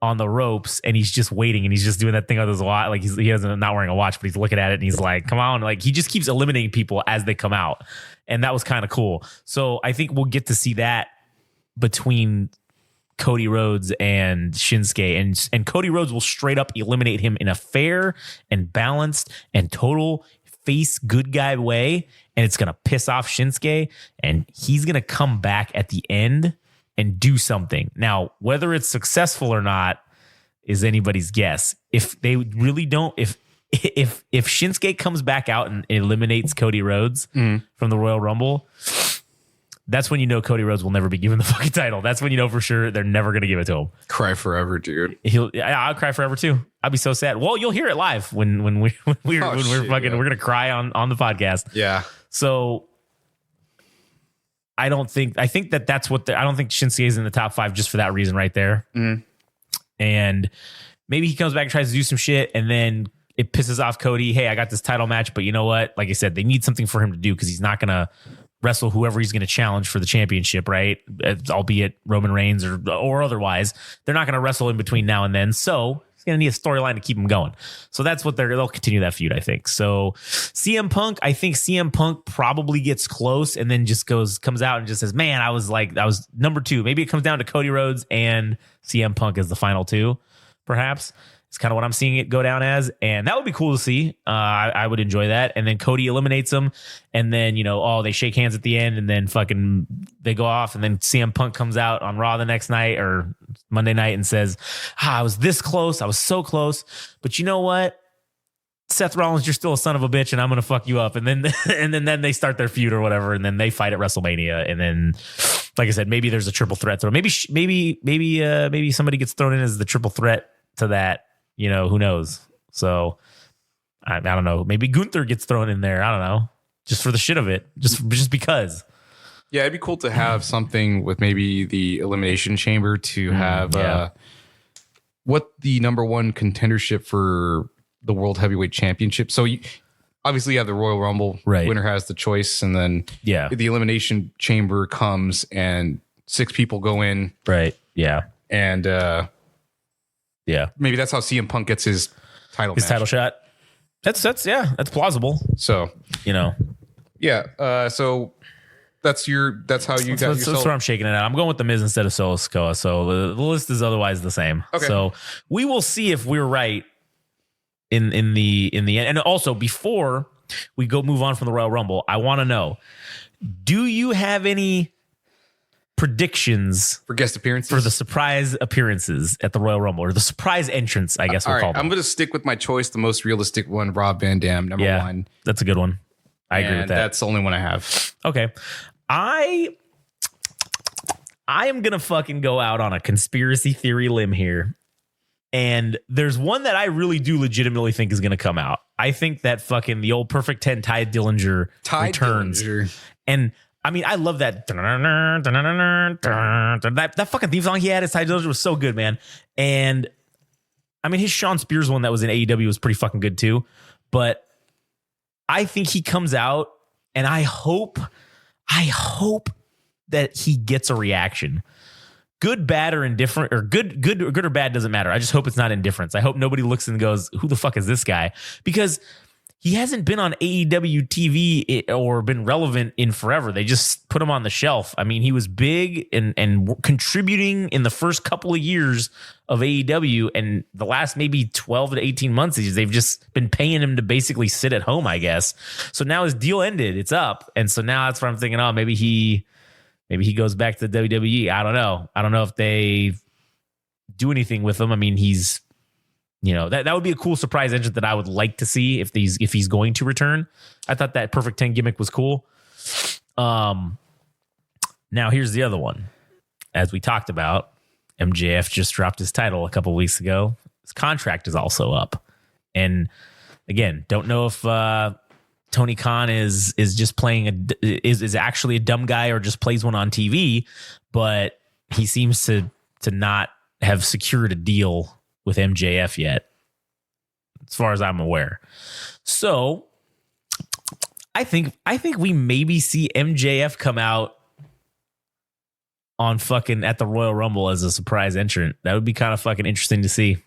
on the ropes and he's just waiting and he's just doing that thing with his watch. Like he doesn't, not wearing a watch, but he's looking at it and he's like, come on. Like he just keeps eliminating people as they come out. And that was kind of cool. So I think we'll get to see that between Cody Rhodes and Shinsuke, and Cody Rhodes will straight up eliminate him in a fair and balanced and total face good guy way, and it's going to piss off Shinsuke, and he's going to come back at the end and do something. Now, whether it's successful or not is anybody's guess. If they really don't, if Shinsuke comes back out and eliminates Cody Rhodes from the Royal Rumble, that's when you know Cody Rhodes will never be given the fucking title. That's when you know for sure they're never going to give it to him. Cry forever, dude. I'll cry forever too. I'll be so sad. Well, you'll hear it live when we're gonna cry on the podcast. Yeah. So I think that's what I don't think Shinsuke is in the top 5 just for that reason right there. And maybe he comes back and tries to do some shit, and then it pisses off Cody. Hey, I got this title match, but you know what? Like I said, they need something for him to do because he's not gonna wrestle whoever he's going to challenge for the championship, right? Albeit Roman Reigns or otherwise. They're not going to wrestle in between now and then. So he's going to need a storyline to keep him going. So that's what they'll continue that feud, I think. So CM Punk, I think CM Punk probably gets close and then just comes out and just says, man, I was number 2. Maybe it comes down to Cody Rhodes and CM Punk as the final 2, perhaps. It's kind of what I'm seeing it go down as, and that would be cool to see. I would enjoy that. And then Cody eliminates him, and then they shake hands at the end, and then fucking they go off, and then CM Punk comes out on Raw the next night or Monday night and says, I was this close, I was so close, but you know what? Seth Rollins, you're still a son of a bitch, and I'm gonna fuck you up. And then then they start their feud or whatever, and then they fight at WrestleMania, and then, like I said, maybe there's a triple threat throw. Maybe somebody gets thrown in as the triple threat to that. Who knows? So I don't know. Maybe Gunther gets thrown in there. I don't know. Just for the shit of it. Just because. Yeah, it'd be cool to have something with maybe the Elimination Chamber to have what the number 1 contendership for the World Heavyweight Championship. So obviously you have the Royal Rumble. Right. Winner has the choice. And then the Elimination Chamber comes and 6 people go in. Right. Yeah. And maybe that's how CM Punk gets his title shot. That's plausible. So, so that's how you got yourself. That's where I'm shaking it out. I'm going with the Miz instead of Solo Sikoa. So the list is otherwise the same. Okay. So we will see if we're right in the end. And also before we move on from the Royal Rumble, I want to know, do you have any predictions for guest appearances for the surprise appearances at the Royal Rumble, or the surprise entrance, I guess we'll call them? I'm going to stick with my choice, the most realistic one, Rob Van Dam, number 1. That's a good one. I agree with that. That's the only one I have. Okay. I am going to fucking go out on a conspiracy theory limb here. And there's one that I really do legitimately think is going to come out. I think that fucking the old Perfect 10 Ty Dillinger returns. And I mean, I love that. That fucking theme song he had as Ty Dillinger was so good, man. And I mean, his Sean Spears one that was in AEW was pretty fucking good too. But I think he comes out, and I hope that he gets a reaction. Good, bad, or indifferent, or good or bad doesn't matter. I just hope it's not indifference. I hope nobody looks and goes, who the fuck is this guy? Because he hasn't been on AEW TV or been relevant in forever. They just put him on the shelf. I mean, he was big and contributing in the first couple of years of AEW, and the last maybe 12 to 18 months, they've just been paying him to basically sit at home, I guess. So now his deal ended. It's up. And so now that's what I'm thinking, maybe he goes back to WWE. I don't know. I don't know if they do anything with him. I mean, he's, that would be a cool surprise entrant that I would like to see if he's going to return. I thought that Perfect 10 gimmick was cool. Now here's the other one. As we talked about, MJF just dropped his title a couple of weeks ago. His contract is also up. And again, don't know if Tony Khan is just playing is actually a dumb guy or just plays one on TV, but he seems to not have secured a deal with MJF yet, as far as I'm aware. So I think we maybe see MJF come out on fucking at the Royal Rumble as a surprise entrant. That would be kind of fucking interesting to see.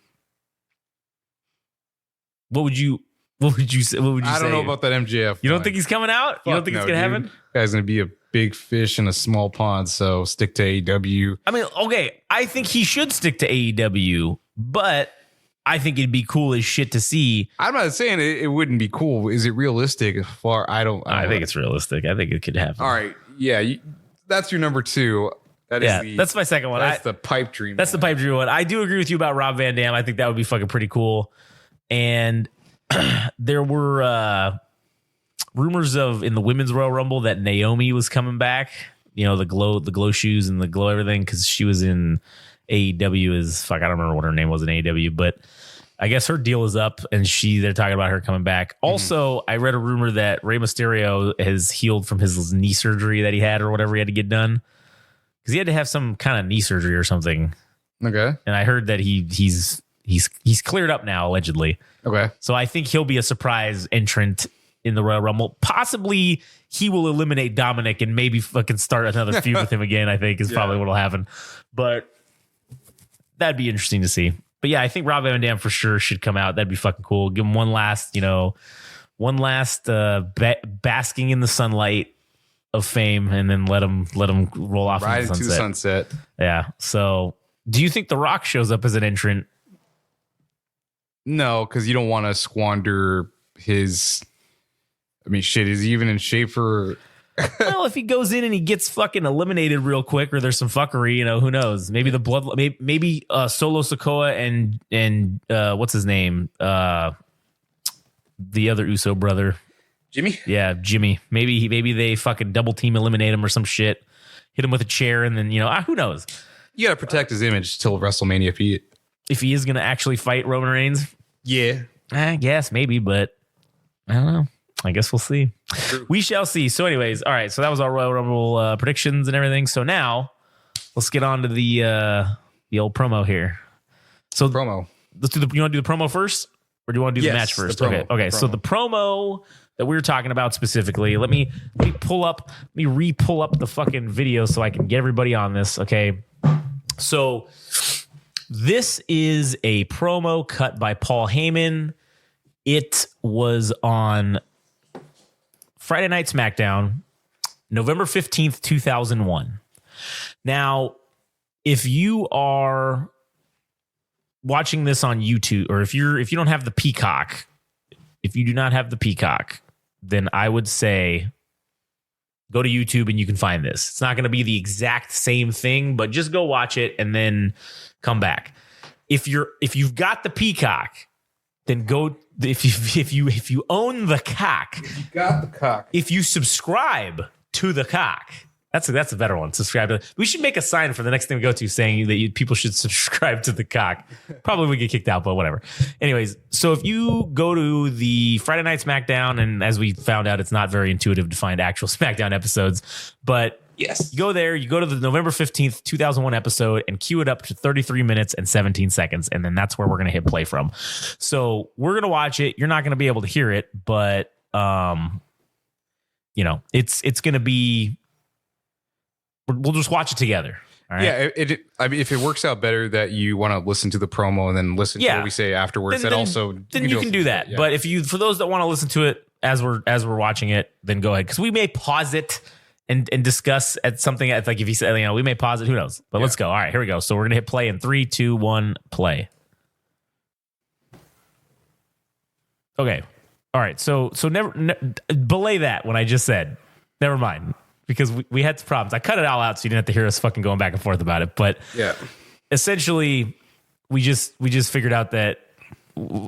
What would you say? I don't know about that MJF. You don't think he's coming out? You don't think it's going to happen? Guy's going to be a big fish in a small pond, so stick to AEW. I mean, okay, I think he should stick to AEW, but I think it'd be cool as shit to see. I'm not saying it wouldn't be cool. Is it realistic? I think it's realistic. I think it could happen. All right. Yeah, that's your number 2. That's my second one. That's the pipe dream. That's the pipe dream one. I do agree with you about Rob Van Dam. I think that would be fucking pretty cool. And there were rumors in the women's Royal Rumble that Naomi was coming back. The glow shoes and the glow everything, because she was in AEW I don't remember what her name was in AEW, but I guess her deal is up, and they're talking about her coming back. Also, I read a rumor that Rey Mysterio has healed from his knee surgery that he had or whatever he had to get done, because he had to have some kind of knee surgery or something. Okay, and I heard that he's cleared up now, allegedly. Okay. So I think he'll be a surprise entrant in the Royal Rumble. Possibly he will eliminate Dominic and maybe fucking start another feud with him again, I think is probably what will happen. But that'd be interesting to see. But yeah, I think Rob Van Dam for sure should come out. That'd be fucking cool. Give him one last basking in the sunlight of fame, and then let him roll off into the sunset. Yeah. So do you think The Rock shows up as an entrant? No, because you don't want to squander his. I mean, shit, is he even in shape for? Well, if he goes in and he gets fucking eliminated real quick, or there's some fuckery, who knows? Maybe the blood, maybe Solo Sikoa and what's his name? The other Uso brother, Jimmy. Yeah, Jimmy. Maybe they fucking double team eliminate him or some shit. Hit him with a chair, and then who knows? You got to protect his image till WrestleMania if he is going to actually fight Roman Reigns. Yeah, I guess maybe, but I don't know. I guess we'll see. True. We shall see. So anyways, all right. So that was our Royal Rumble predictions and everything. So now let's get on to the old promo here. So promo. Let's do you want to do the promo first, or do you want to do the match first? Okay. Okay. So the promo that we were talking about specifically, let me re-pull up the fucking video so I can get everybody on this. Okay. So this is a promo cut by Paul Heyman. It was on Friday Night Smackdown, November 15th, 2001. Now, if you are watching this on YouTube, or if you don't have the Peacock, if you do not have the Peacock, then I would say go to YouTube and you can find this. It's not going to be the exact same thing, but just go watch it and then come back. If you've got the Peacock, then go. If you own the cock, You got the cock. if you subscribe to the cock, that's a better one. Subscribe to. We should make a sign for the next thing we go to saying that people should subscribe to the cock. Probably we get kicked out, but whatever. Anyways, so if you go to the Friday Night Smackdown, and as we found out, it's not very intuitive to find actual Smackdown episodes, but Yes. you go there, you go to the November 15th, 2001 episode and queue it up to 33 minutes and 17 seconds. And then that's where we're going to hit play from. So we're going to watch it. You're not going to be able to hear it, but, it's going to be, we'll just watch it together. All right. Yeah. I mean, if it works out better that you want to listen to the promo and then listen to what we say afterwards, then you can do that. Yeah. But for those that want to listen to it as we're watching it, then go ahead. Cause we may pause it and discuss at something at, like if you said, we may pause it, who knows? But let's go. All right, here we go. So we're gonna hit play in 3, 2, 1, play. Okay. All right. So never belay that when I just said. Never mind, because we had some problems. I cut it all out so you didn't have to hear us fucking going back and forth about it. But essentially, we just figured out that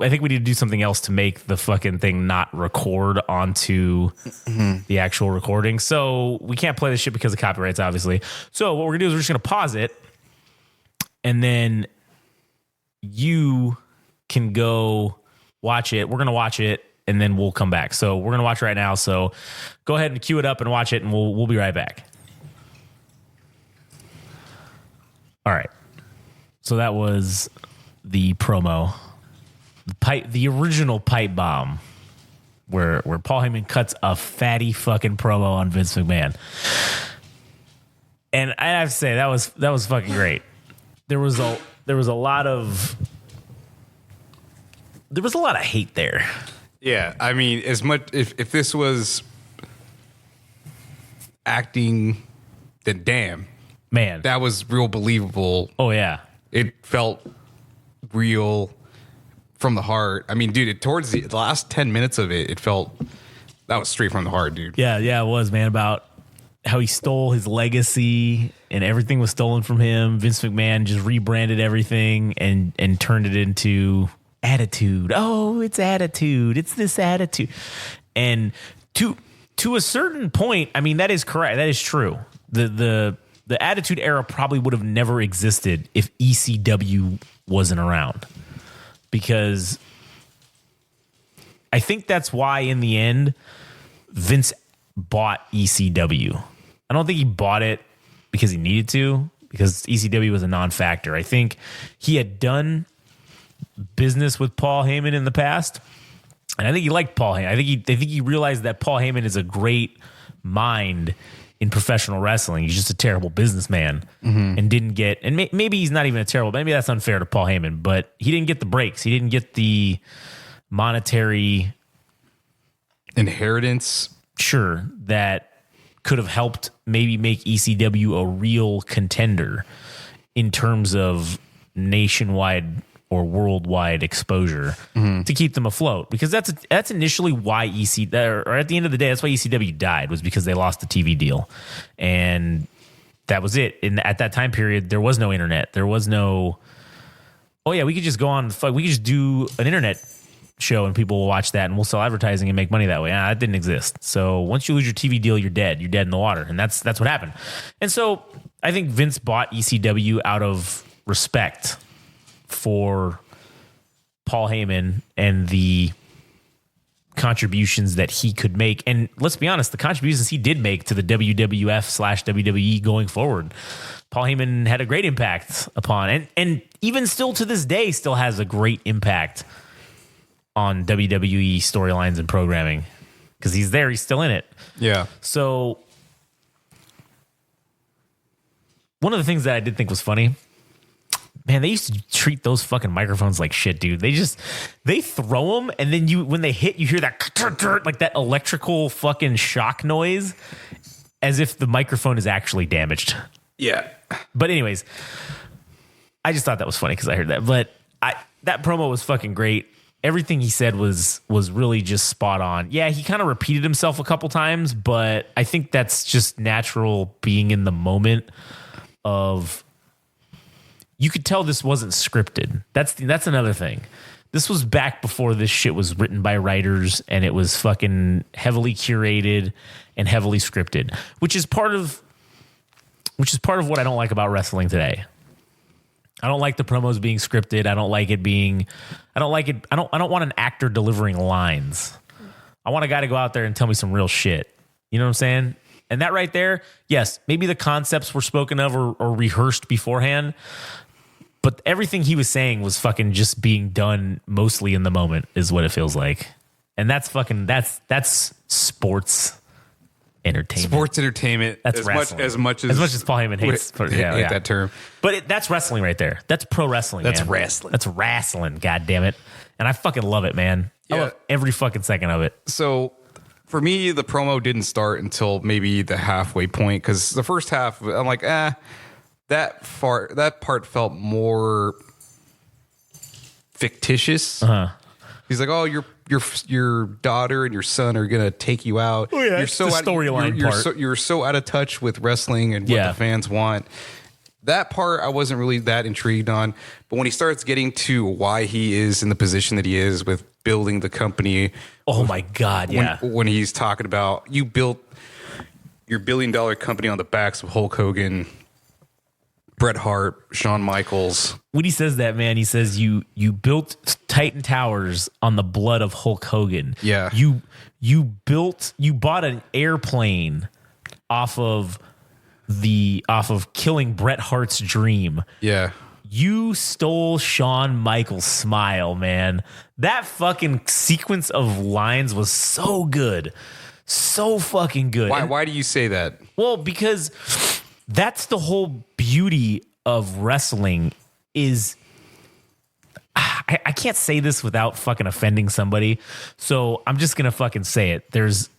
I think we need to do something else to make the fucking thing not record onto the actual recording. So we can't play this shit because of copyrights, obviously. So what we're gonna do is we're just gonna pause it, and then you can go watch it. We're gonna watch it, and then we'll come back. So we're gonna watch right now. So go ahead and cue it up and watch it, and we'll be right back. All right. So that was the promo. The original pipe bomb where Paul Heyman cuts a fatty fucking promo on Vince McMahon. And I have to say that was fucking great. There was a lot of hate there. Yeah, I mean, as much if this was acting, then damn, man, that was real believable. Oh yeah, it felt real from the heart. I mean, dude, towards the last 10 minutes of it, it felt that was straight from the heart, dude. Yeah, it was, man. About how he stole his legacy and everything was stolen from him. Vince McMahon just rebranded everything and turned it into attitude. Oh, it's attitude. It's this attitude. And to a certain point, I mean, that is correct. That is true. The attitude era probably would have never existed if ECW wasn't around. Because I think that's why in the end, Vince bought ECW. I don't think he bought it because he needed to, because ECW was a non-factor. I think he had done business with Paul Heyman in the past, and I think he liked Paul Heyman. I think he realized that Paul Heyman is a great mind in professional wrestling. He's just a terrible businessman and didn't get, and maybe he's not even a terrible, maybe that's unfair to Paul Heyman, but he didn't get the breaks. He didn't get the monetary inheritance. Sure. That could have helped maybe make ECW a real contender in terms of nationwide or worldwide exposure to keep them afloat, because that's initially why or at the end of the day, that's why ECW died, was because they lost the TV deal, and that was it. And at that time period, there was no internet. There was no, oh yeah, we could just go on, we could just do an internet show and people will watch that and we'll sell advertising and make money that way. That didn't exist. So once you lose your TV deal, you're dead. You're dead in the water, and that's what happened. And so I think Vince bought ECW out of respect for Paul Heyman and the contributions that he could make. And let's be honest, the contributions he did make to the WWF/WWE going forward, Paul Heyman had a great impact upon, and even still to this day still has a great impact on WWE storylines and programming, because he's there, he's still in it. Yeah. So one of the things that I did think was funny, man, they used to treat those fucking microphones like shit, dude. They throw them, and then when they hit, you hear that like that electrical fucking shock noise, as if the microphone is actually damaged. Yeah. But anyways, I just thought that was funny because I heard that. But that promo was fucking great. Everything he said was really just spot on. Yeah, he kind of repeated himself a couple times, but I think that's just natural being in the moment of. You could tell this wasn't scripted. That's another thing. this was back before this shit was written by writers and it was fucking heavily curated and heavily scripted, which is part of what I don't like about wrestling today. I don't like the promos being scripted. I don't want an actor delivering lines. I want a guy to go out there and tell me some real shit. You know what I'm saying? And that right there, yes, maybe the concepts were spoken of or rehearsed beforehand, but everything he was saying was fucking just being done mostly in the moment is what it feels like. And that's sports entertainment. Sports entertainment. That's as much as Paul Heyman hates that term. But that's wrestling right there. That's pro wrestling. That's man. wrestling. That's wrestling. God damn it. And I fucking love it, man. I love every fucking second of it. So for me, the promo didn't start until maybe the halfway point, because the first half, I'm like, that part felt more fictitious. He's like, oh, your daughter and your son are gonna take you out. Oh, yeah, you're so the storyline part. You're so out of touch with wrestling and what the fans want. That part I wasn't really that intrigued on. But when he starts getting to why he is in the position that he is with building the company. Oh my God, yeah. When he's talking about you built your $1 billion company on the backs of Hulk Hogan, Bret Hart, Shawn Michaels. When he says that, man, he says you built Titan Towers on the blood of Hulk Hogan. Yeah. You bought an airplane off of killing Bret Hart's dream. Yeah. You stole Shawn Michaels' smile, man. That fucking sequence of lines was so good. So fucking good. Why do you say that? Well, because that's the whole beauty of wrestling is I can't say this without fucking offending somebody. So I'm just going to fucking say it. There's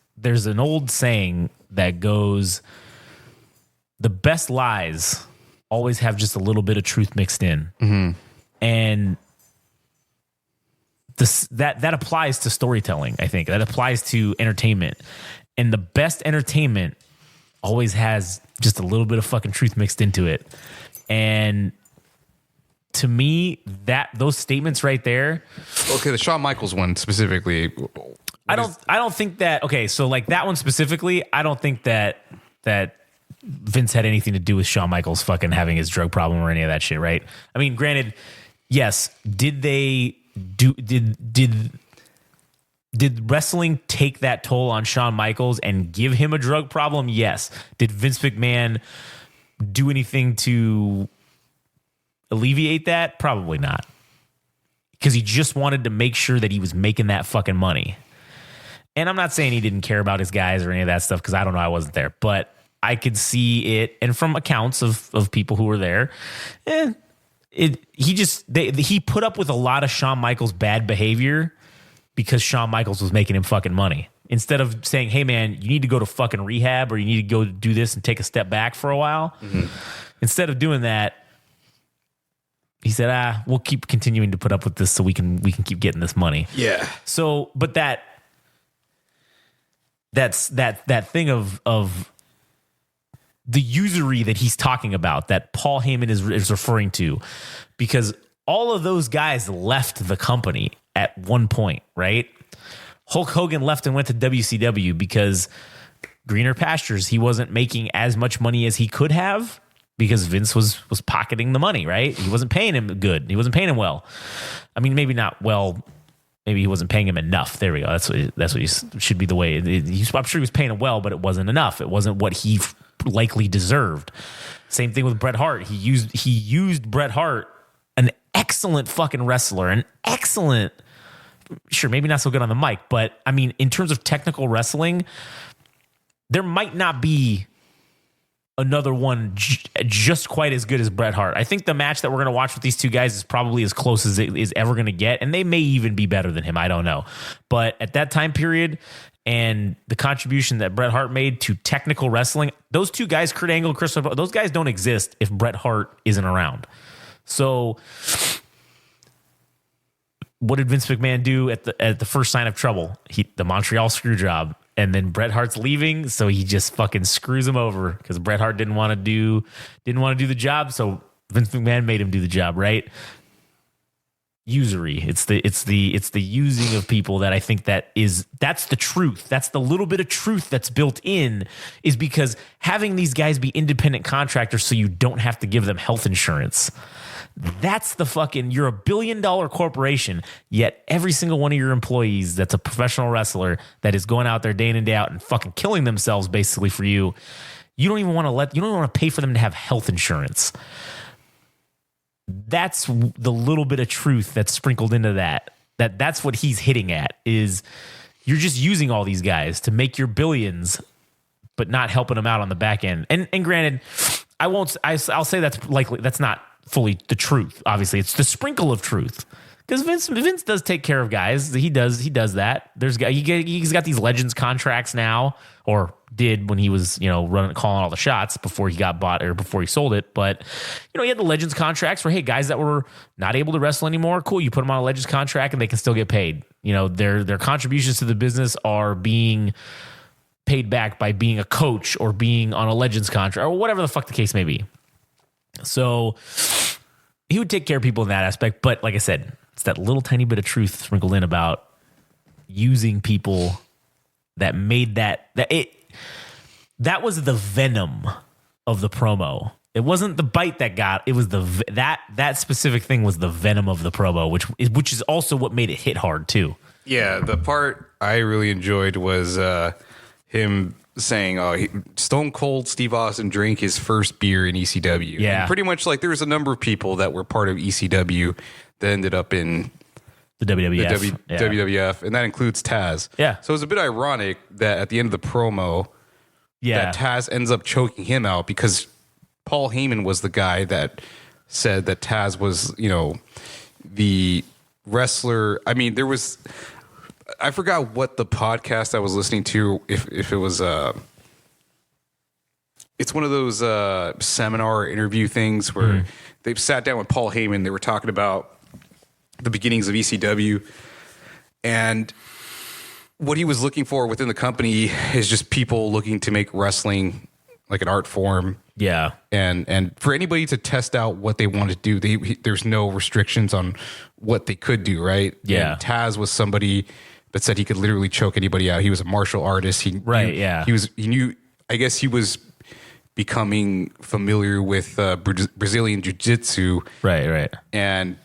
an old saying that goes, the best lies always have just a little bit of truth mixed in. Mm-hmm. And that applies to storytelling, I think. That applies to entertainment. And the best entertainment always has just a little bit of fucking truth mixed into it. And to me, those statements right there. Okay, the Shawn Michaels one specifically. I don't think that. Okay, so like that one specifically, I don't think that Vince had anything to do with Shawn Michaels fucking having his drug problem or any of that shit, right? I mean, granted, yes. Did wrestling take that toll on Shawn Michaels and give him a drug problem? Yes. Did Vince McMahon do anything to alleviate that? Probably not. Because he just wanted to make sure that he was making that fucking money. And I'm not saying he didn't care about his guys or any of that stuff, because I don't know, I wasn't there. But I could see it, and from accounts of people who were there, he put up with a lot of Shawn Michaels' bad behavior because Shawn Michaels was making him fucking money. Instead of saying, hey man, you need to go to fucking rehab, or you need to go do this and take a step back for a while. Mm-hmm. Instead of doing that, he said, we'll keep continuing to put up with this so we can keep getting this money. Yeah. So, but that's that thing of the usury that he's talking about, that Paul Heyman is referring to, because all of those guys left the company at one point, right? Hulk Hogan left and went to WCW because greener pastures. He wasn't making as much money as he could have because Vince was pocketing the money, right? He wasn't paying him good. He wasn't paying him well. I mean, maybe not well. Maybe he wasn't paying him enough. There we go. That's what should be the way. I'm sure he was paying him well, but it wasn't enough. It wasn't what he likely deserved. Same thing with Bret Hart. He used Bret Hart, an excellent fucking wrestler, an excellent, sure, maybe not so good on the mic, but I mean, in terms of technical wrestling, there might not be another one just quite as good as Bret Hart. I think the match that we're going to watch with these two guys is probably as close as it is ever going to get, and they may even be better than him. I don't know. But at that time period, and the contribution that Bret Hart made to technical wrestling, those two guys, Kurt Angle, Chris, those guys don't exist if Bret Hart isn't around. So what did Vince McMahon do at the first sign of trouble? The Montreal screw job. And then Bret Hart's leaving, so he just fucking screws him over because Bret Hart didn't want to do the job, so Vince McMahon made him do the job, right? usury. It's the using of people that I think that's the truth. That's the little bit of truth that's built in, is because having these guys be independent contractors so you don't have to give them health insurance. That's the fucking, you're $1 billion corporation, yet every single one of your employees that's a professional wrestler that is going out there day in and day out and fucking killing themselves basically for you. You don't even want to pay for them to have health insurance. That's the little bit of truth that's sprinkled into that's what he's hitting at, is you're just using all these guys to make your billions, but not helping them out on the back end. And granted, I'll say that's not fully the truth. Obviously, it's the sprinkle of truth, because Vince does take care of guys. He does that. He's got these Legends contracts now, or did when he was calling all the shots before he got bought or before he sold it. But he had the Legends contracts where, hey, guys that were not able to wrestle anymore, cool, you put them on a Legends contract and they can still get paid. Their contributions to the business are being paid back by being a coach or being on a Legends contract or whatever the fuck the case may be. So he would take care of people in that aspect. But like I said, it's that little tiny bit of truth sprinkled in about using people that made that was the venom of the promo. It wasn't the bite that got, it was that specific thing was the venom of the promo, which is also what made it hit hard too. Yeah, the part I really enjoyed was him saying, Stone Cold Steve Austin drank his first beer in ECW. Yeah. And pretty much there was a number of people that were part of ECW that ended up in the WWF. WWF, and that includes Taz. Yeah. So it's a bit ironic that at the end of the promo, that Taz ends up choking him out, because Paul Heyman was the guy that said that Taz was, the wrestler. I mean, I forgot what the podcast I was listening to, if it was it's one of those seminar interview things where they've sat down with Paul Heyman. They were talking about the beginnings of ECW, and what he was looking for within the company is just people looking to make wrestling like an art form. Yeah. And for anybody to test out what they want to do, there's no restrictions on what they could do, right? Yeah. And Taz was somebody that said he could literally choke anybody out. He was a martial artist. He knew, I guess he was becoming familiar with Brazilian jiu-jitsu. Right. And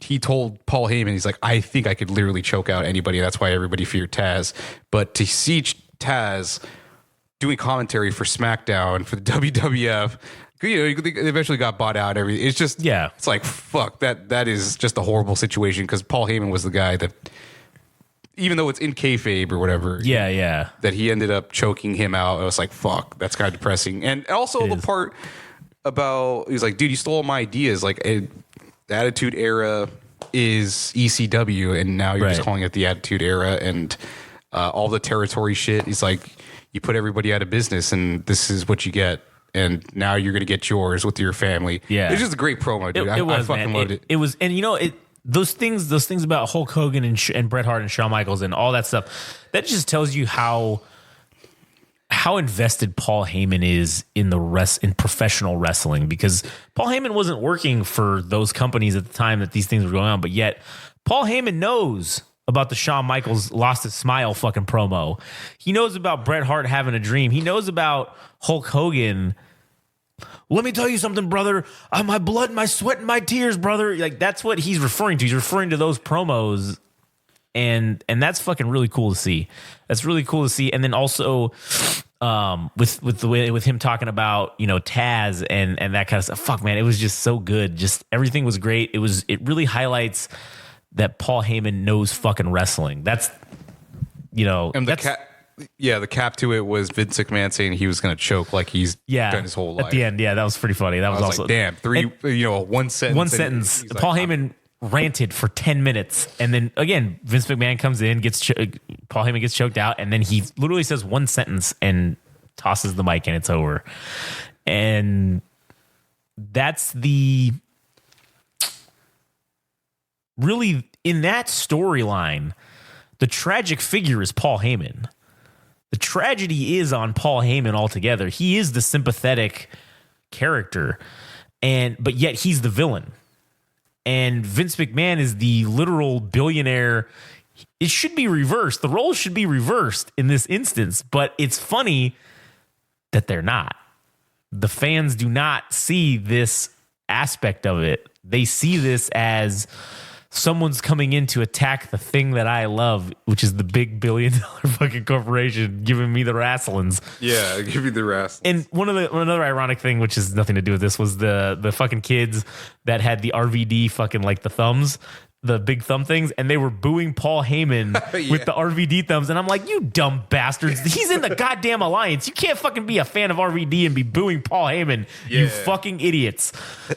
he told Paul Heyman, he's like, I think I could literally choke out anybody. That's why everybody feared Taz. But to see Taz doing commentary for Smackdown for the WWF, they eventually got bought out. It's just, it's like, fuck, that is just a horrible situation, because Paul Heyman was the guy that, even though it's in kayfabe or whatever, that he ended up choking him out. I was like, fuck, that's kind of depressing. And also the part about, he's like, dude, you stole my ideas. Like, the Attitude Era is ECW, and now you're just calling it the Attitude Era, and all the territory shit. He's like, you put everybody out of business, and this is what you get, and now you're gonna get yours with your family. Yeah, it's just a great promo, dude. I fucking loved it. It was, and those things about Hulk Hogan and Bret Hart and Shawn Michaels and all that stuff, that just tells you how invested Paul Heyman is in in professional wrestling, because Paul Heyman wasn't working for those companies at the time that these things were going on, but yet Paul Heyman knows about the Shawn Michaels lost his smile fucking promo. He knows about Bret Hart having a dream. He knows about Hulk Hogan. Let me tell you something, brother. My blood, my sweat, and my tears, brother. Like, that's what he's referring to. He's referring to those promos. And that's fucking really cool to see. That's really cool to see. And then also with him talking about, Taz and that kind of stuff. Fuck, man, it was just so good. Just everything was great. It really highlights that Paul Heyman knows fucking wrestling. That's, and the cap to it was Vince McMahon saying he was going to choke like he's done his whole life. At the end, that was pretty funny. That was also like, damn, one sentence. One sentence. Like, Paul Heyman ranted for 10 minutes, and then again Vince McMahon comes in, Paul Heyman gets choked out, and then he literally says one sentence and tosses the mic, and it's over. And that's really, in that storyline, the tragic figure is Paul Heyman. The tragedy is on Paul Heyman altogether. He is the sympathetic character, but yet he's the villain. and Vince McMahon is the literal billionaire. It should be reversed. The roles should be reversed in this instance, but it's funny that they're not. The fans do not see this aspect of it. They see this as someone's coming in to attack the thing that I love, which is the big $1 billion fucking corporation giving me the Wrasslins. Yeah, give me the Wrasslins. And another ironic thing, which has nothing to do with this, was the fucking kids that had the RVD fucking like the thumbs, the big thumb things, and they were booing Paul Heyman with the RVD thumbs. And I'm like, you dumb bastards. He's in the goddamn alliance. You can't fucking be a fan of RVD and be booing Paul Heyman. You fucking idiots.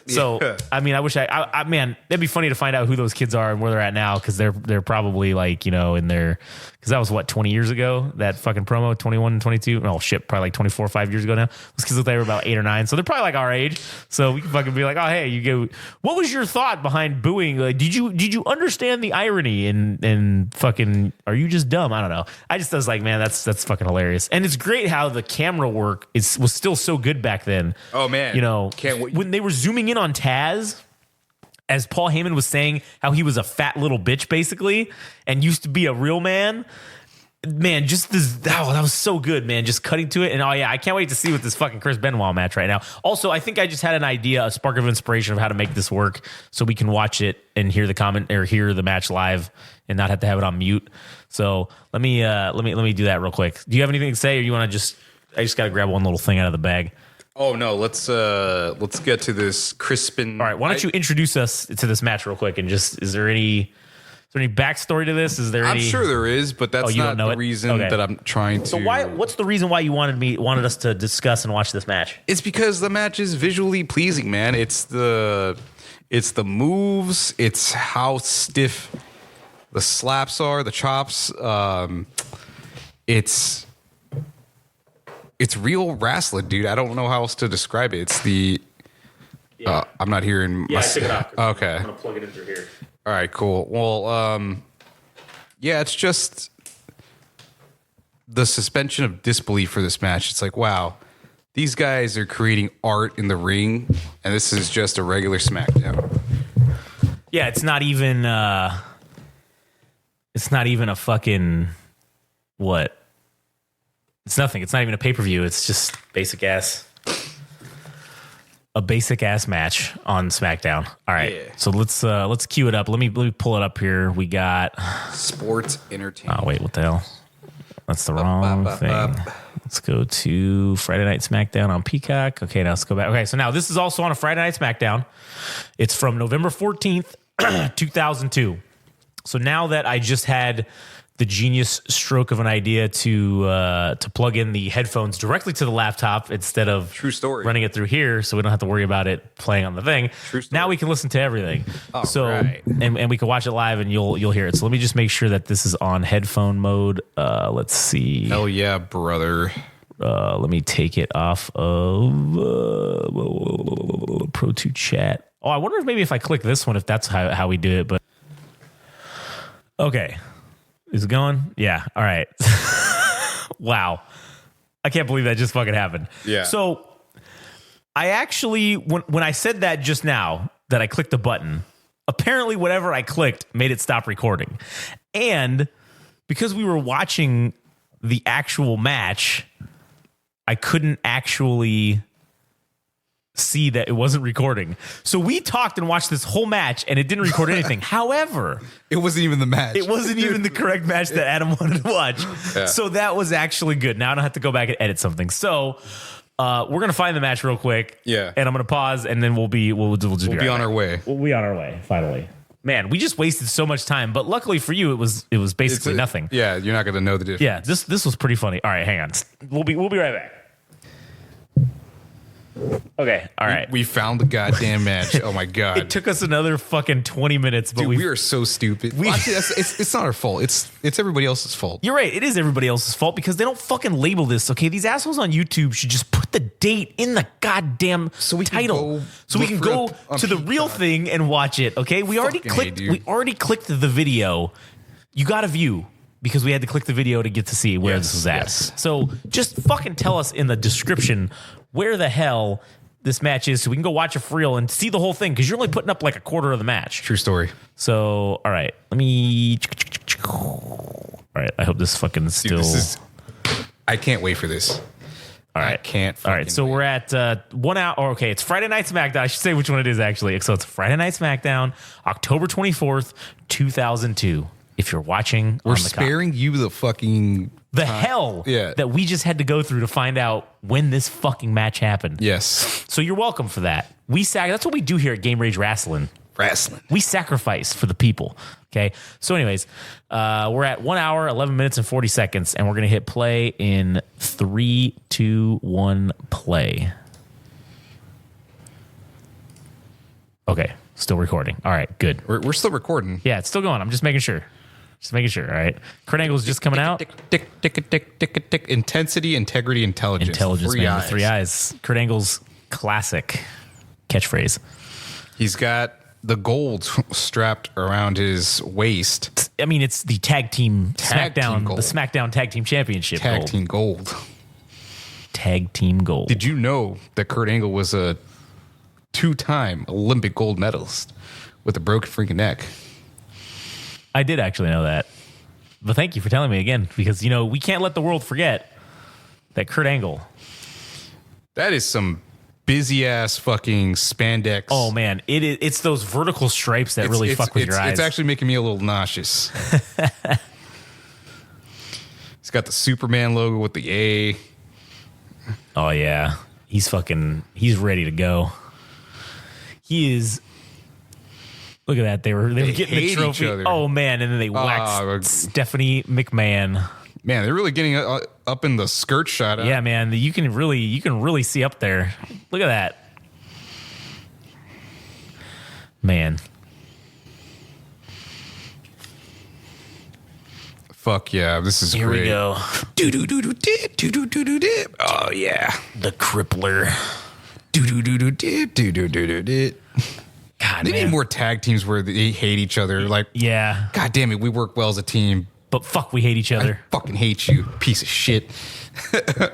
So, I mean, I wish man, it'd be funny to find out who those kids are and where they're at now, because they're probably like, in their, because that was what, 20 years ago, that fucking promo, 21 and 22. Oh shit, probably like 24 or 5 years ago now. Those kids look like they were about 8 or 9. So they're probably like our age. So we can fucking be like, oh, hey, what was your thought behind booing? Like, did you understand the irony and fucking, are you just dumb? I don't know. I just was like, man, that's fucking hilarious. And it's great how the camera work was still so good back then. Oh man. Can't wait. When they were zooming in on Taz, as Paul Heyman was saying how he was a fat little bitch basically and used to be a real man. Man, just this, that was so good, man. Just cutting to it. And I can't wait to see what this fucking Chris Benoit match right now. Also, I think I just had an idea, a spark of inspiration of how to make this work so we can watch it and hear the comment or hear the match live and not have to have it on mute. So let me do that real quick. Do you have anything to say, or you want to I just got to grab one little thing out of the bag. Oh no, let's get to this Crispin. All right, why don't you introduce us to this match real quick, and just is there any backstory to this? Is there I'm sure there is, but that's not the reason that I'm trying to. So what's the reason why you wanted us to discuss and watch this match? It's because the match is visually pleasing, man. It's the moves, it's how stiff the slaps are, the chops. It's real wrestling, dude. I don't know how else to describe it. It's the I'm not hearing. Yeah, I took it off. Okay, I'm gonna plug it in through here. All right, cool. Well, it's just the suspension of disbelief for this match. It's like, wow, these guys are creating art in the ring, and this is just a regular SmackDown. Yeah, it's not even a fucking what? It's nothing. It's not even a pay-per-view. It's just a basic ass match on SmackDown. All right. So let's cue it up. Let me pull it up here. We got sports entertainment. Oh wait, what the hell? That's the wrong thing. Let's go to Friday Night SmackDown on Peacock. Okay, now let's go back. Okay, so now this is also on a Friday Night SmackDown. It's from November 14th, 2002. So now that I just had the genius stroke of an idea to plug in the headphones directly to the laptop instead of running it through here, so we don't have to worry about it playing on the thing. Now we can listen to everything. Right. And we can watch it live and you'll hear it. So let me just make sure that this is on headphone mode. Let's see. Hell yeah, brother. Let me take it off of Pro 2 Chat. Oh, I wonder if I click this one, if that's how we do it. But okay. Is it going? Yeah. All right. Wow. I can't believe that just fucking happened. Yeah. So I actually, when I said that just now, that I clicked the button, apparently whatever I clicked made it stop recording. And because we were watching the actual match, I couldn't actually see that it wasn't recording. So we talked and watched this whole match and it didn't record anything. However, it wasn't even the match. It wasn't even the correct match that Adam wanted to watch. Yeah. So that was actually good. Now I don't have to go back and edit something. So we're going to find the match real quick. Yeah. And I'm going to pause and then we'll just be right on back. our way. We'll be on our way finally. Man, we just wasted so much time, but luckily for you, it was basically nothing. Yeah, you're not going to know the difference. Yeah, this was pretty funny. All right, hang on. We'll be right back. Okay, all right. We found the goddamn match. Oh my god! It took us another fucking 20 minutes, but we are so stupid. Actually, it's not our fault. It's everybody else's fault. You're right. It is everybody else's fault because they don't fucking label this. Okay, these assholes on YouTube should just put the date in the goddamn title, so we can go to the real thing and watch it. Okay, we already clicked the video. You got a view. Because we had to click the video to get to see where this was at. Yes. So just fucking tell us in the description where the hell this match is so we can go watch it for real and see the whole thing because you're only putting up like a quarter of the match. True story. So, all right, let me. All right, I hope this fucking still. Dude, I can't wait for this. All right, I can't. All right, so we're at 1 hour. Or okay, it's Friday Night Smackdown. I should say which one it is actually. So it's Friday Night Smackdown, October 24th, 2002. If you're watching, we're sparing you the fucking hell that we just had to go through to find out when this fucking match happened. Yes. So you're welcome for that. That's what we do here at Game Rage Wrasslin. We sacrifice for the people. Okay. So, anyways, we're at 1 hour, 11 minutes, and 40 seconds, and we're gonna hit play in 3, 2, 1, play. Okay. Still recording. All right. Good. We're still recording. Yeah, it's still going. I'm just making sure. Just making sure. All right. Kurt Angle's just coming out. Intensity, integrity, intelligence. Intelligence, man. The 3 eyes. Kurt Angle's classic catchphrase. He's got the gold strapped around his waist. I mean, it's the tag team SmackDown, the SmackDown Tag Team Championship. Tag team gold. Tag team gold. Did you know that Kurt Angle was a 2-time Olympic gold medalist with a broken freaking neck? I did actually know that. But thank you for telling me again, because, we can't let the world forget that Kurt Angle. That is some busy ass fucking spandex. Oh, man. It's those vertical stripes that really fuck with your eyes. It's actually making me a little nauseous. He's got the Superman logo with the A. Oh, yeah. He's ready to go. He is. Look at that. They were getting the trophy. Oh, man. And then they waxed Stephanie McMahon. Man, they're really getting up in the skirt shot. Yeah, man. You can really see up there. Look at that. Man. Fuck yeah. This is Here great. we go. Oh, yeah. The Crippler. God, They man. need more tag teams where they hate each other. Like, Yeah. God damn it, we work well as a team. But fuck, we hate each other. I fucking hate you, piece of shit. I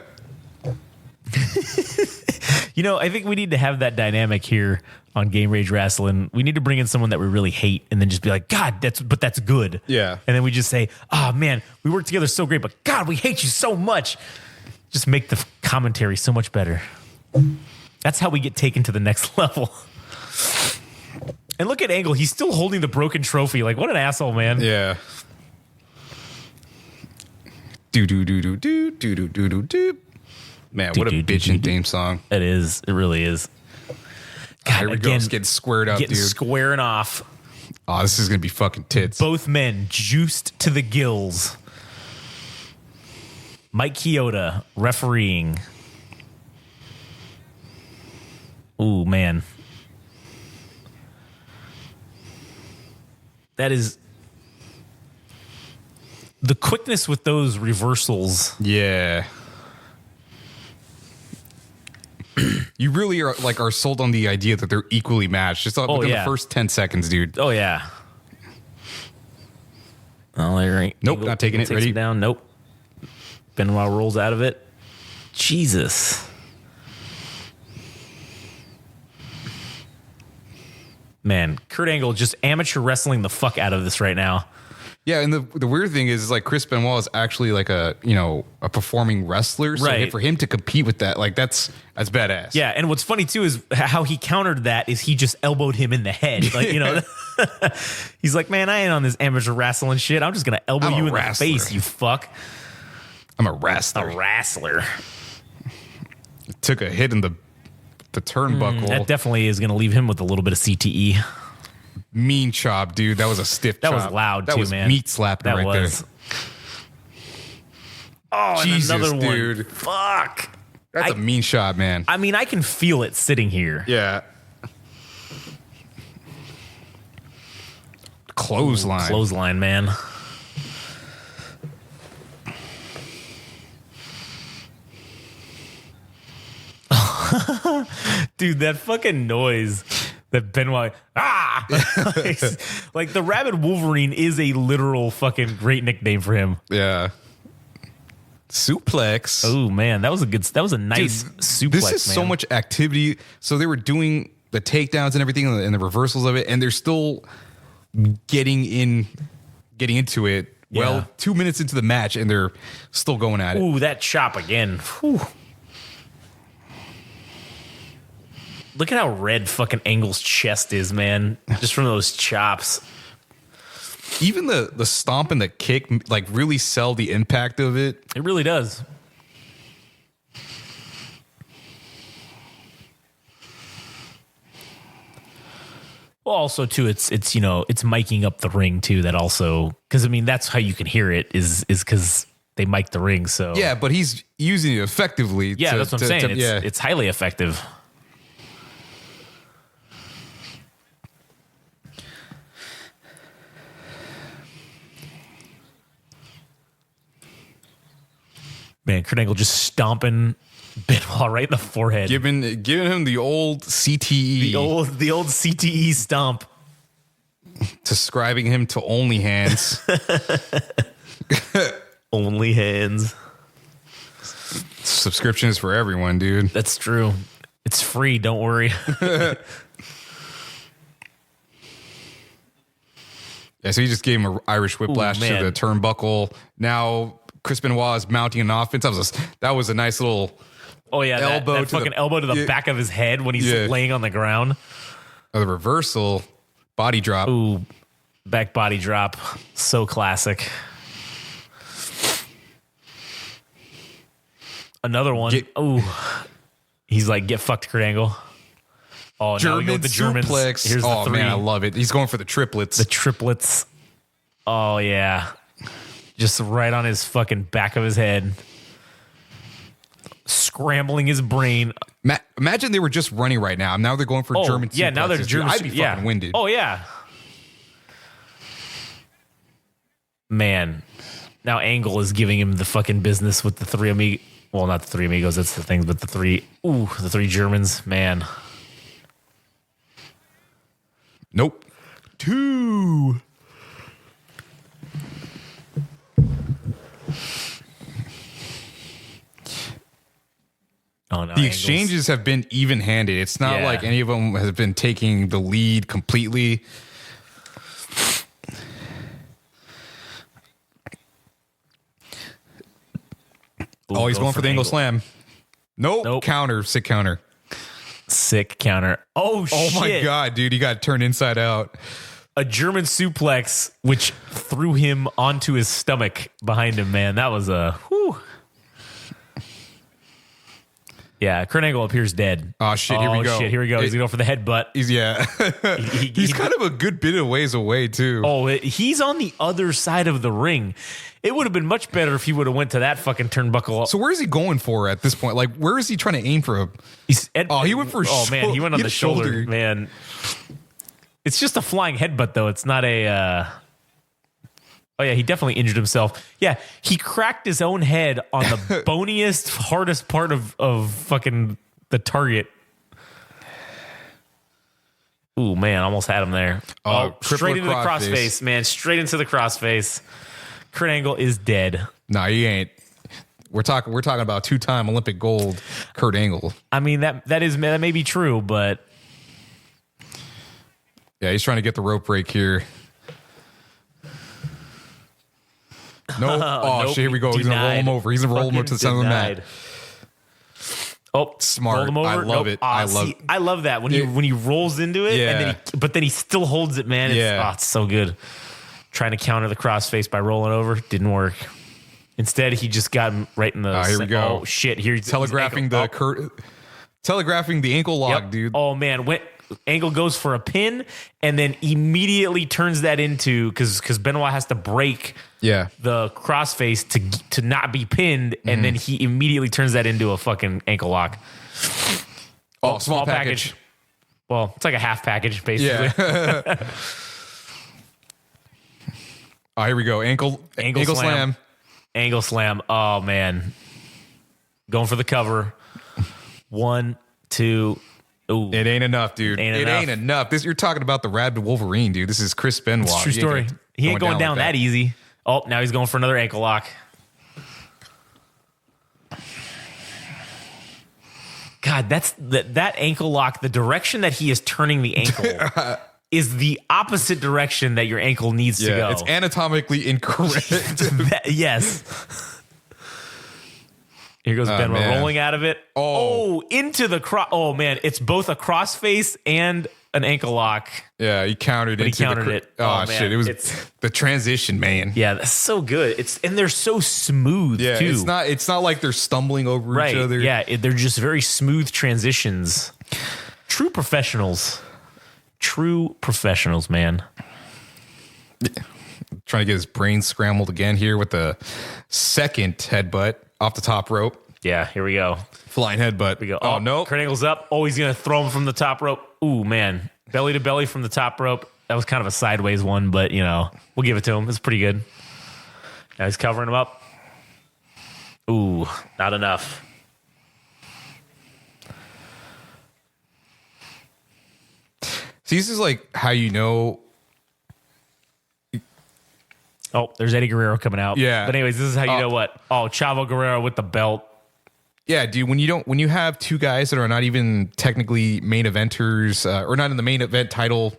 think we need to have that dynamic here on Game Rage Wrasslin. We need to bring in someone that we really hate and then just be like, God, that's good. Yeah. And then we just say, oh, man, we work together so great, but God, we hate you so much. Just make the commentary so much better. That's how we get taken to the next level. And look at Angle. He's still holding the broken trophy. Like, what an asshole, man. Yeah. Man, what a bitchin' theme song. It is. It really is. God, Here we go. It's getting squared up, getting dude. squaring off. Oh, this is going to be fucking tits. Both men juiced to the gills. Mike Chioda refereeing. Ooh, man. That is the quickness with those reversals. Yeah. You really are sold on the idea that they're equally matched. Just within the first 10 seconds, dude. Oh, yeah. Oh, right. Nope, not taking it. Ready? Down. Nope. Benoit rolls out of it. Jesus. Man, Kurt Angle just amateur wrestling the fuck out of this right now. Yeah, and the weird thing is like Chris Benoit is actually like a performing wrestler. So Right. for him to compete with that, like that's badass. Yeah, and what's funny too is how he countered that is he just elbowed him in the head. Like, he's like, man, I ain't on this amateur wrestling shit. I'm just gonna elbow I'm a you in wrestler. the face, you fuck. I'm a wrestler. A wrestler. Took a hit in the turnbuckle. That definitely is gonna leave him with a little bit of CTE. Mean chop, dude. That was a stiff That chop. was loud that too, was man. meat slapping That right was. there. Oh, Jesus, and another one. dude. Fuck. That's a mean shot, man. I mean, I can feel it sitting here. Yeah. Clothesline. Clothesline, man. Dude, that fucking noise that Benoit, like the Rabid Wolverine is a literal fucking great nickname for him. Yeah. suplex. Oh man, that was a nice suplex. This is so much activity. So they were doing the takedowns and everything and the reversals of it, and they're still getting into it. Yeah. Well, 2 minutes into the match, and they're still going at it. Ooh, that chop again. Whew. Look at how red fucking Angle's chest is, man. Just from those chops. Even the stomp and the kick like really sell the impact of it. It really does. Well, also too, it's miking up the ring too. That also, because I mean that's how you can hear it is because they mic the ring. So yeah, but he's using it effectively. Yeah, that's what I'm saying. It's highly effective. Man, Kurt Angle just stomping Benoit right in the forehead. Giving him the old CTE. The old CTE stomp. Describing him to only hands. Only hands. Subscription is for everyone, dude. That's true. It's free, don't worry. Yeah, so he just gave him an Irish whiplash to the turnbuckle. Now Chris Benoit is mounting an offense. That was a nice little elbow that fucking elbow to the back of his head when he's laying on the ground. The reversal body drop. Ooh, back body drop. So classic. Another one. He's like, get fucked, Kurt Angle. Oh, now we go with the Germans. Suplex. Here's the three. Man, I love it. He's going for the triplets. The triplets. Oh, yeah. Just right on his fucking back of his head. Scrambling his brain. Imagine they were just running right now. Now they're going for German suplexes. Yeah, now they're German. I'd be fucking winded. Oh, yeah. Man. Now Angle is giving him the fucking business with the three amigos. Well, not the three amigos, that's the thing, but the three Germans. Man. Nope. 2. Oh, no, the exchanges have been even-handed. It's not like any of them has been taking the lead completely. Ooh, he's going for the Angle slam. Nope. Counter. Sick counter. Sick counter. Oh, shit. Oh, my God, dude. He got turned inside out. A German suplex, which threw him onto his stomach behind him, man. That was a... Whew. Yeah, Kurt Angle appears dead. Oh, shit. Here we go. He's going to go for the headbutt. He's kind of a good bit of ways away, too. Oh, he's on the other side of the ring. It would have been much better if he would have went to that fucking turnbuckle. So where is he going for at this point? Like, where is he trying to aim for? He went for man, he went on the shoulder, man. It's just a flying headbutt, though. It's not a... Oh, yeah, he definitely injured himself. Yeah, he cracked his own head on the boniest, hardest part of fucking the target. Ooh, man, almost had him there. Straight into the crossface, man. Straight into the crossface. Kurt Angle is dead. No, he ain't. We're talking about 2-time Olympic gold Kurt Angle. I mean, that may be true, but... Yeah, he's trying to get the rope break here. Nope. Oh, shit, here we go. He's going to roll him over. He's going to roll him over to the center of the mat. Oh, smart. I love it. I love that when he rolls into it, and then he still holds it, man. It's so good. Trying to counter the crossface by rolling over. Didn't work. Instead, he just got him right in the... here we go. Oh, shit. Here's telegraphing telegraphing the ankle lock, dude. Oh, man. Angle goes for a pin and then immediately turns that into... Because Benoit has to break the crossface to not be pinned, and then he immediately turns that into a fucking ankle lock. Oh, small package. Well, it's like a half package, basically. Yeah. Oh, here we go. Ankle slam. Angle slam. Oh, man. Going for the cover. 1, 2. Ooh. It ain't enough, dude. Ain't enough. You're talking about the Rabid Wolverine, dude. This is Chris Benoit. It's a true story. He ain't going down that easy. Oh, now he's going for another ankle lock. God, that ankle lock, the direction that he is turning the ankle is the opposite direction that your ankle needs to go. It's anatomically incorrect. Yes. Here goes Benoit rolling out of it. Oh, into the cross. Oh, man. It's both a crossface and an ankle lock. Yeah, he countered it. Oh, man. Shit. It was the transition, man. Yeah, that's so good. And they're so smooth, too. It's not like they're stumbling over each other. Yeah, they're just very smooth transitions. True professionals. True professionals, man. Trying to get his brain scrambled again here with the second headbutt off the top rope. Yeah, here we go. Flying headbutt. We go. Oh, no. Kurt Angle's up. Oh, he's going to throw him from the top rope. Ooh, man. Belly to belly from the top rope. That was kind of a sideways one, but, we'll give it to him. It's pretty good. Now he's covering him up. Ooh, not enough. See, this is like how you know. Oh, there's Eddie Guerrero coming out. Yeah. But anyways, this is how you know what. Oh, Chavo Guerrero with the belt. Yeah, dude, when you have two guys that are not even technically main eventers or not in the main event title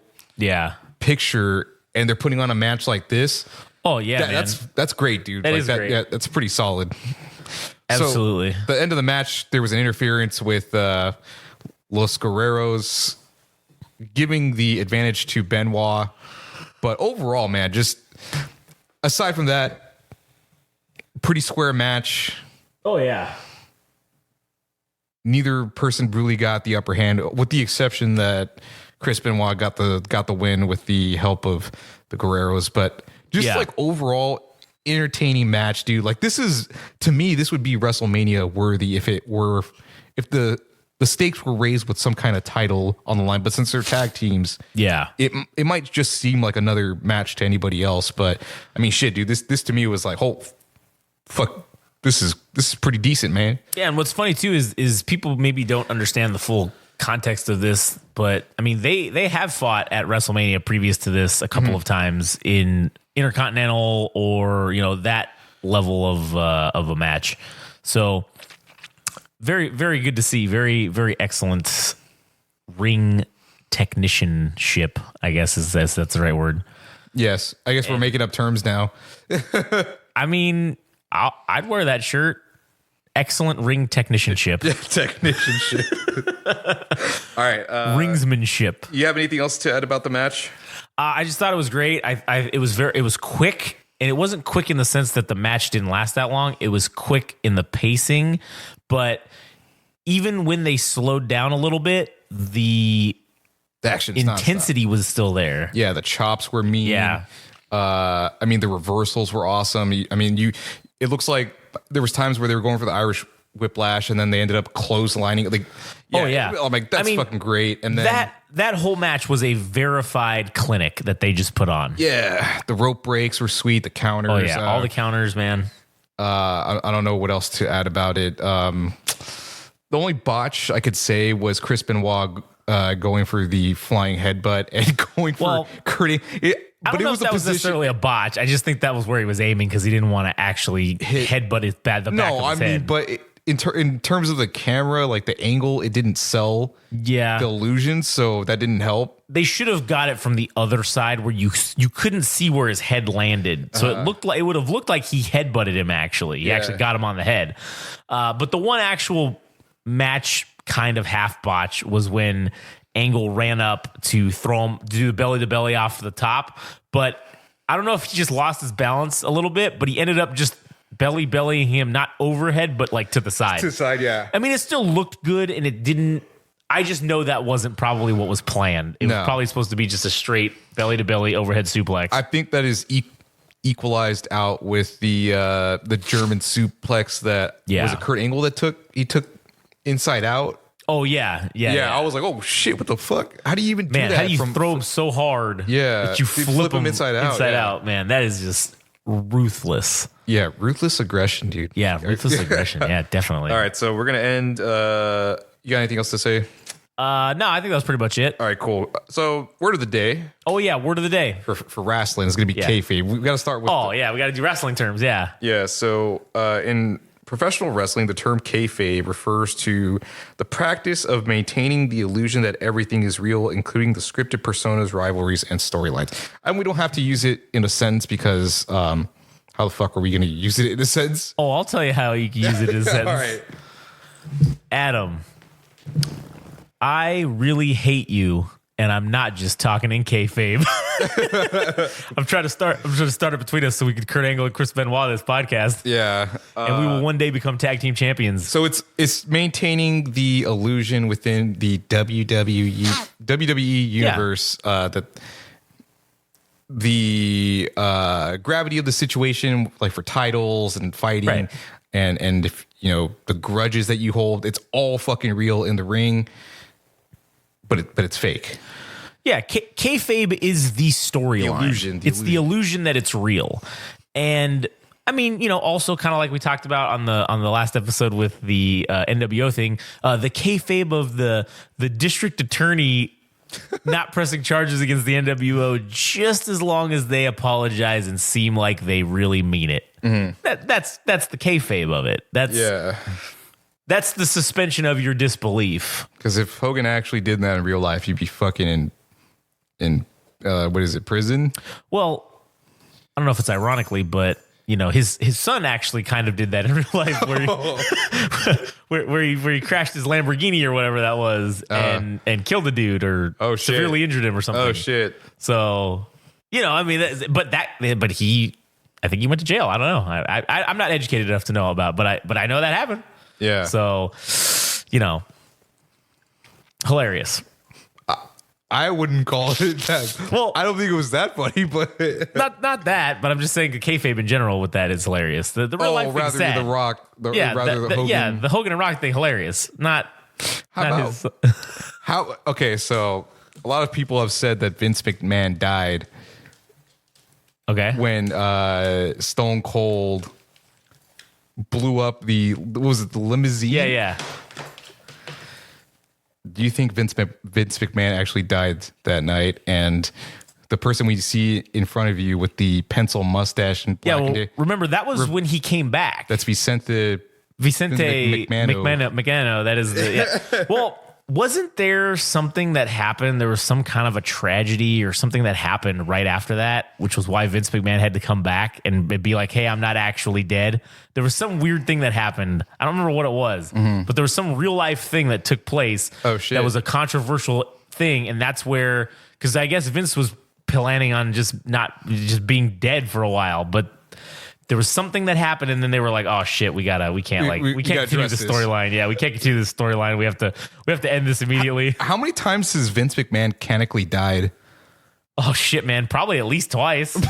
picture and they're putting on a match like this. Oh, yeah, man. That's great, dude. That is great. Yeah, that's pretty solid. Absolutely. So, the end of the match, there was an interference with Los Guerreros giving the advantage to Benoit. But overall, man, just aside from that, pretty square match. Oh, yeah. Neither person really got the upper hand, with the exception that Chris Benoit got the win with the help of the Guerreros. But just like overall entertaining match, dude. Like this is, to me, this would be WrestleMania worthy if the stakes were raised with some kind of title on the line. But since they're tag teams, it might just seem like another match to anybody else. But I mean, shit, dude, this to me was like, oh, fuck. This is pretty decent, man. Yeah, and what's funny too is people maybe don't understand the full context of this, but I mean they have fought at WrestleMania previous to this a couple of times in Intercontinental or that level of a match. So very, very good to see. Very, very excellent ring technicianship, I guess that's the right word. Yes, I guess we're making up terms now. I mean, I'd wear that shirt. Excellent ring technicianship. Technicianship. All right. Ringsmanship. You have anything else to add about the match? I just thought it was great. It was quick, and it wasn't quick in the sense that the match didn't last that long. It was quick in the pacing, but even when they slowed down a little bit, the action intensity was still there. Yeah, the chops were mean. Yeah. I mean, the reversals were awesome. I mean, it looks like there was times where they were going for the Irish whiplash and then they ended up clotheslining. Like, I'm like, that's fucking great. And then that whole match was a verified clinic that they just put on. Yeah. The rope breaks were sweet. The counters. Oh yeah. All the counters, man. I don't know what else to add about it. The only botch I could say was Chris Benoit going for the flying headbutt and going for Kurt. I don't know if that was necessarily a botch. I just think that was where he was aiming because he didn't want to actually headbutt the back of his head. But in terms of the camera, like the angle, it didn't sell the illusion, so that didn't help. They should have got it from the other side where you couldn't see where his head landed. So it would have looked like he headbutted him actually. He actually got him on the head. But the one actual match kind of half botch was when Angle ran up to do the belly to belly off the top, but I don't know if he just lost his balance a little bit, but he ended up just bellying him, not overhead, but like to the side. To the side, yeah. I mean, it still looked good, and it didn't. I just know that wasn't probably what was planned. It was probably supposed to be just a straight belly to belly overhead suplex. I think that is equalized out with the German suplex that was it Kurt Angle that took inside out. Oh, yeah. I was like, oh, shit, what the fuck? How do you even do that? How do you throw him so hard that you flip him inside out? Man, that is just ruthless. Yeah, ruthless aggression, dude. Yeah, ruthless aggression. Yeah, definitely. All right, so we're going to end. You got anything else to say? No, I think that was pretty much it. All right, cool. So, word of the day. Oh, yeah, word of the day. For wrestling, it's going to be kayfabe. We've got to start with... we got to do wrestling terms, yeah. Yeah, so in professional wrestling, the term kayfabe refers to the practice of maintaining the illusion that everything is real, including the scripted personas, rivalries, and storylines. And we don't have to use it in a sentence because how the fuck are we going to use it in a sentence? Oh, I'll tell you how you can use it in a sentence. All right. Adam, I really hate you, and I'm not just talking in kayfabe. I'm trying to start it between us so we could Kurt Angle and Chris Benoit this podcast. Yeah. And we will one day become tag team champions. So it's maintaining the illusion within the WWE universe that the gravity of the situation, like for titles and fighting, right. and if you know the grudges that you hold, it's all fucking real in the ring, but it's fake. Yeah, kayfabe is the storyline. It's the illusion that it's real. And I mean, you know, also kind of like we talked about on the last episode with the NWO thing, the kayfabe of the district attorney not pressing charges against the NWO just as long as they apologize and seem like they really mean it. Mm-hmm. That's the kayfabe of it. That's the suspension of your disbelief. Because if Hogan actually did that in real life, you'd be fucking in what is it, prison? Well, I don't know if it's ironically, but you know, his son actually kind of did that in real life, where he crashed his Lamborghini or whatever that was, and killed the dude or severely injured him or something. Oh shit! So you know, I mean, I think he went to jail. I don't know. I'm not educated enough to know about, but I know that happened. Yeah. So you know, hilarious. I wouldn't call it that. Well, I don't think it was that funny, but not that. But I'm just saying the kayfabe in general with that is hilarious. The real life thing is sad. The Rock, the Hogan. The Hogan and Rock thing hilarious. Not how. Okay, so a lot of people have said that Vince McMahon died. Okay, when Stone Cold blew up the limousine? Yeah. Do you think Vince McMahon actually died that night? And the person we see in front of you with the pencil mustache and black remember that was when he came back. That's Vicente McMahon. That is the well. Wasn't there something that happened? There was some kind of a tragedy or something that happened right after that, which was why Vince McMahon had to come back and be like, hey, I'm not actually dead. There was some weird thing that happened. I don't remember what it was, but there was some real life thing that took place. Oh, shit. That was a controversial thing. And that's where, because I guess Vince was planning on just being dead for a while, but there was something that happened, and then they were like, "Oh shit, we can't continue the storyline. Yeah, we can't continue the storyline. We have to end this immediately." How many times has Vince McMahon canonically died? Oh shit, man, probably at least twice. All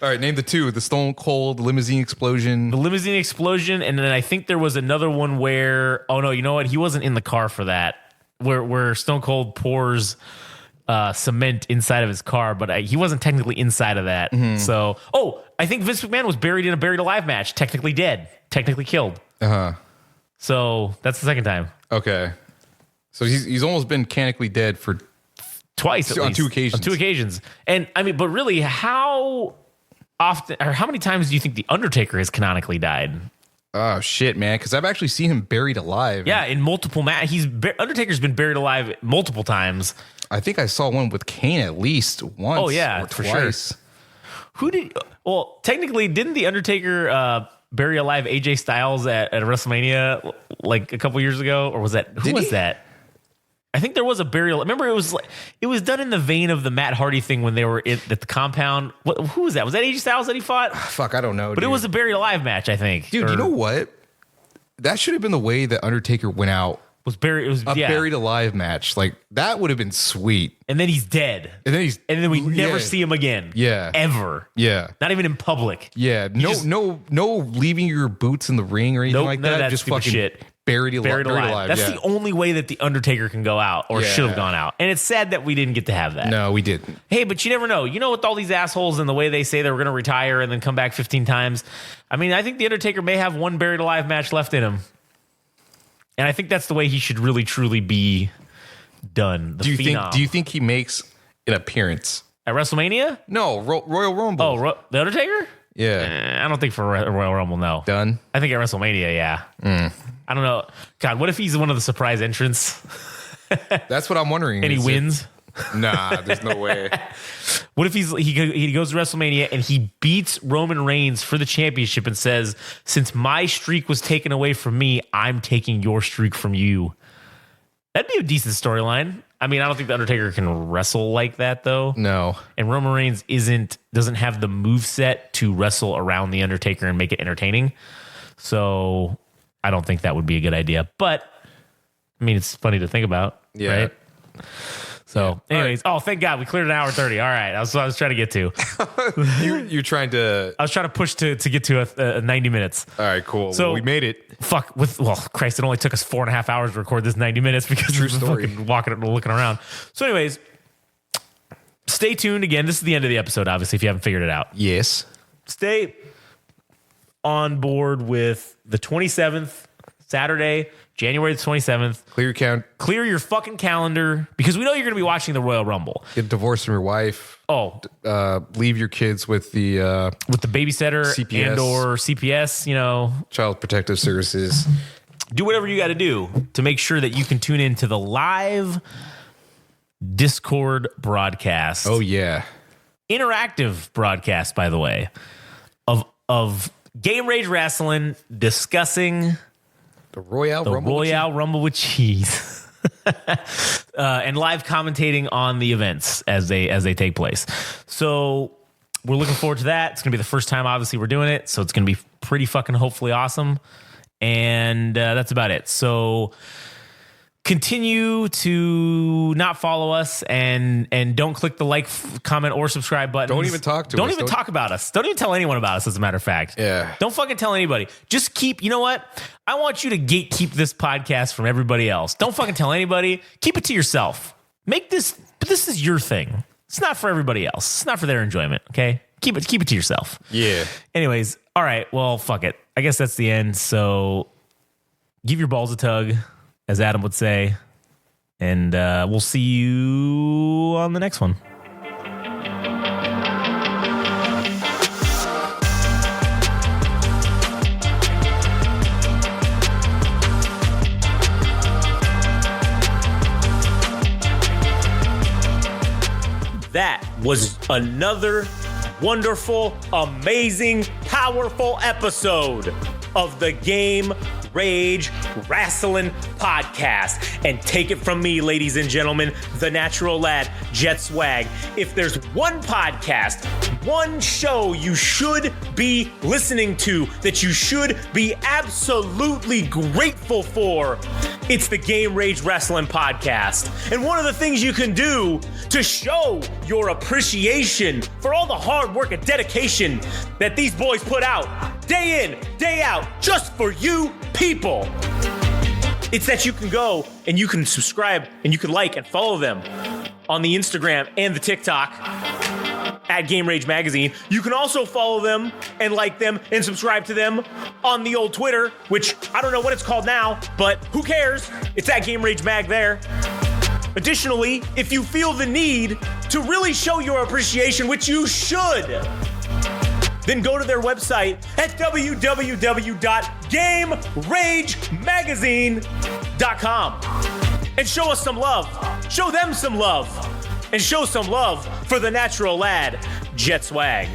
right, name the two: the Stone Cold limousine explosion, and then I think there was another one where, oh no, you know what? He wasn't in the car for that. Where Stone Cold pours cement inside of his car, but he wasn't technically inside of that. Mm-hmm. So, I think Vince McMahon was buried in a buried alive match, technically dead, technically killed. So that's the second time. Okay, so he's almost been canonically dead for twice at least. On two occasions. And I mean, but really, how often or how many times do you think the Undertaker has canonically died? Oh shit, man! Because I've actually seen him buried alive. Yeah, in multiple matches. Undertaker's been buried alive multiple times. I think I saw one with Kane at least once. Oh yeah, or twice. For sure. Well, technically, didn't the Undertaker bury alive AJ Styles at WrestleMania like a couple years ago, or was that who was that? I think there was a burial. Remember, it was done in the vein of the Matt Hardy thing when they were at the compound. Who was that? Was that AJ Styles that he fought? Fuck, I don't know. But it was a buried alive match, I think. Dude, you know what? That should have been the way that Undertaker went out. Was buried. It was a buried alive match. Like that would have been sweet. And then he's dead. And then we never see him again. Yeah. Ever. Yeah. Not even in public. Yeah. No leaving your boots in the ring or anything like that. Just fucking shit. Buried alive. That's the only way that the Undertaker can go out or should have gone out. And it's sad that we didn't get to have that. No, we didn't. Hey, but you never know. You know, with all these assholes and the way they say they were going to retire and then come back 15 times. I mean, I think the Undertaker may have one buried alive match left in him. And I think that's the way he should really, truly be done. Do you think he makes an appearance at WrestleMania? No, Royal Rumble. Oh, the Undertaker? I don't think for Royal Rumble, no. Done? I think at WrestleMania, yeah. I don't know. God, what if he's one of the surprise entrants? That's what I'm wondering. And he wins? Nah, there's no way. What if he goes to WrestleMania and he beats Roman Reigns for the championship and says, since my streak was taken away from me, I'm taking your streak from you. That'd be a decent storyline. I mean, I don't think The Undertaker can wrestle like that, though. No. And Roman Reigns doesn't have the moveset to wrestle around The Undertaker and make it entertaining. So I don't think that would be a good idea. But, I mean, it's funny to think about, right? So, anyways, thank God we cleared an hour 30. All right, that's what I was trying to get to. You're trying to. I was trying to push to get to 90 minutes. All right, cool. So we made it. Christ, it only took us 4.5 hours to record this 90 minutes because we were fucking walking and looking around. So, anyways, stay tuned. Again, this is the end of the episode. Obviously, if you haven't figured it out, Yes. stay on board with the 27th, Saturday, January the 27th. Clear your fucking calendar because we know you're going to be watching the Royal Rumble. Get divorced from your wife. Leave your kids with the babysitter CPS. and or CPS, Child Protective Services. Do whatever you got to do to make sure that you can tune in to the live Discord broadcast. Oh, yeah. Interactive broadcast, by the way, of Game Rage Wrasslin discussing The Royal Rumble with Cheese. And live commentating on the events as they take place. So we're looking forward to that. It's going to be the first time, obviously, we're doing it. So it's going to be pretty fucking hopefully awesome. And that's about it. So continue to not follow us and don't click the like, comment, or subscribe button. Don't even talk to us. Don't even talk about us. Don't even tell anyone about us, as a matter of fact. Yeah. Don't fucking tell anybody. Just keep, you know what? I want you to gatekeep this podcast from everybody else. Don't fucking tell anybody. Keep it to yourself. This is your thing. It's not for everybody else. It's not for their enjoyment, okay? Keep it to yourself. Yeah. Anyways, all right. Well, fuck it. I guess that's the end. So give your balls a tug, as Adam would say. And we'll see you on the next one. That was another wonderful, amazing, powerful episode of the Game Rage Wrasslin podcast. And take it from me, ladies and gentlemen, the natural lad, Jet Swag. If there's one podcast, one show you should be listening to, that you should be absolutely grateful for, it's the Game Rage Wrasslin podcast. And one of the things you can do to show your appreciation for all the hard work and dedication that these boys put out day in, day out, just for you people, it's that you can go and you can subscribe and you can like and follow them on the Instagram and the TikTok at Game Rage Magazine. You can also follow them and like them and subscribe to them on the old Twitter, which I don't know what it's called now, but who cares? It's at Game Rage Mag there. Additionally, if you feel the need to really show your appreciation, which you should, then go to their website at www.GameRageMagazine.com and show us some love. Show them some love. And show some love for the natural lad, Jet Swag.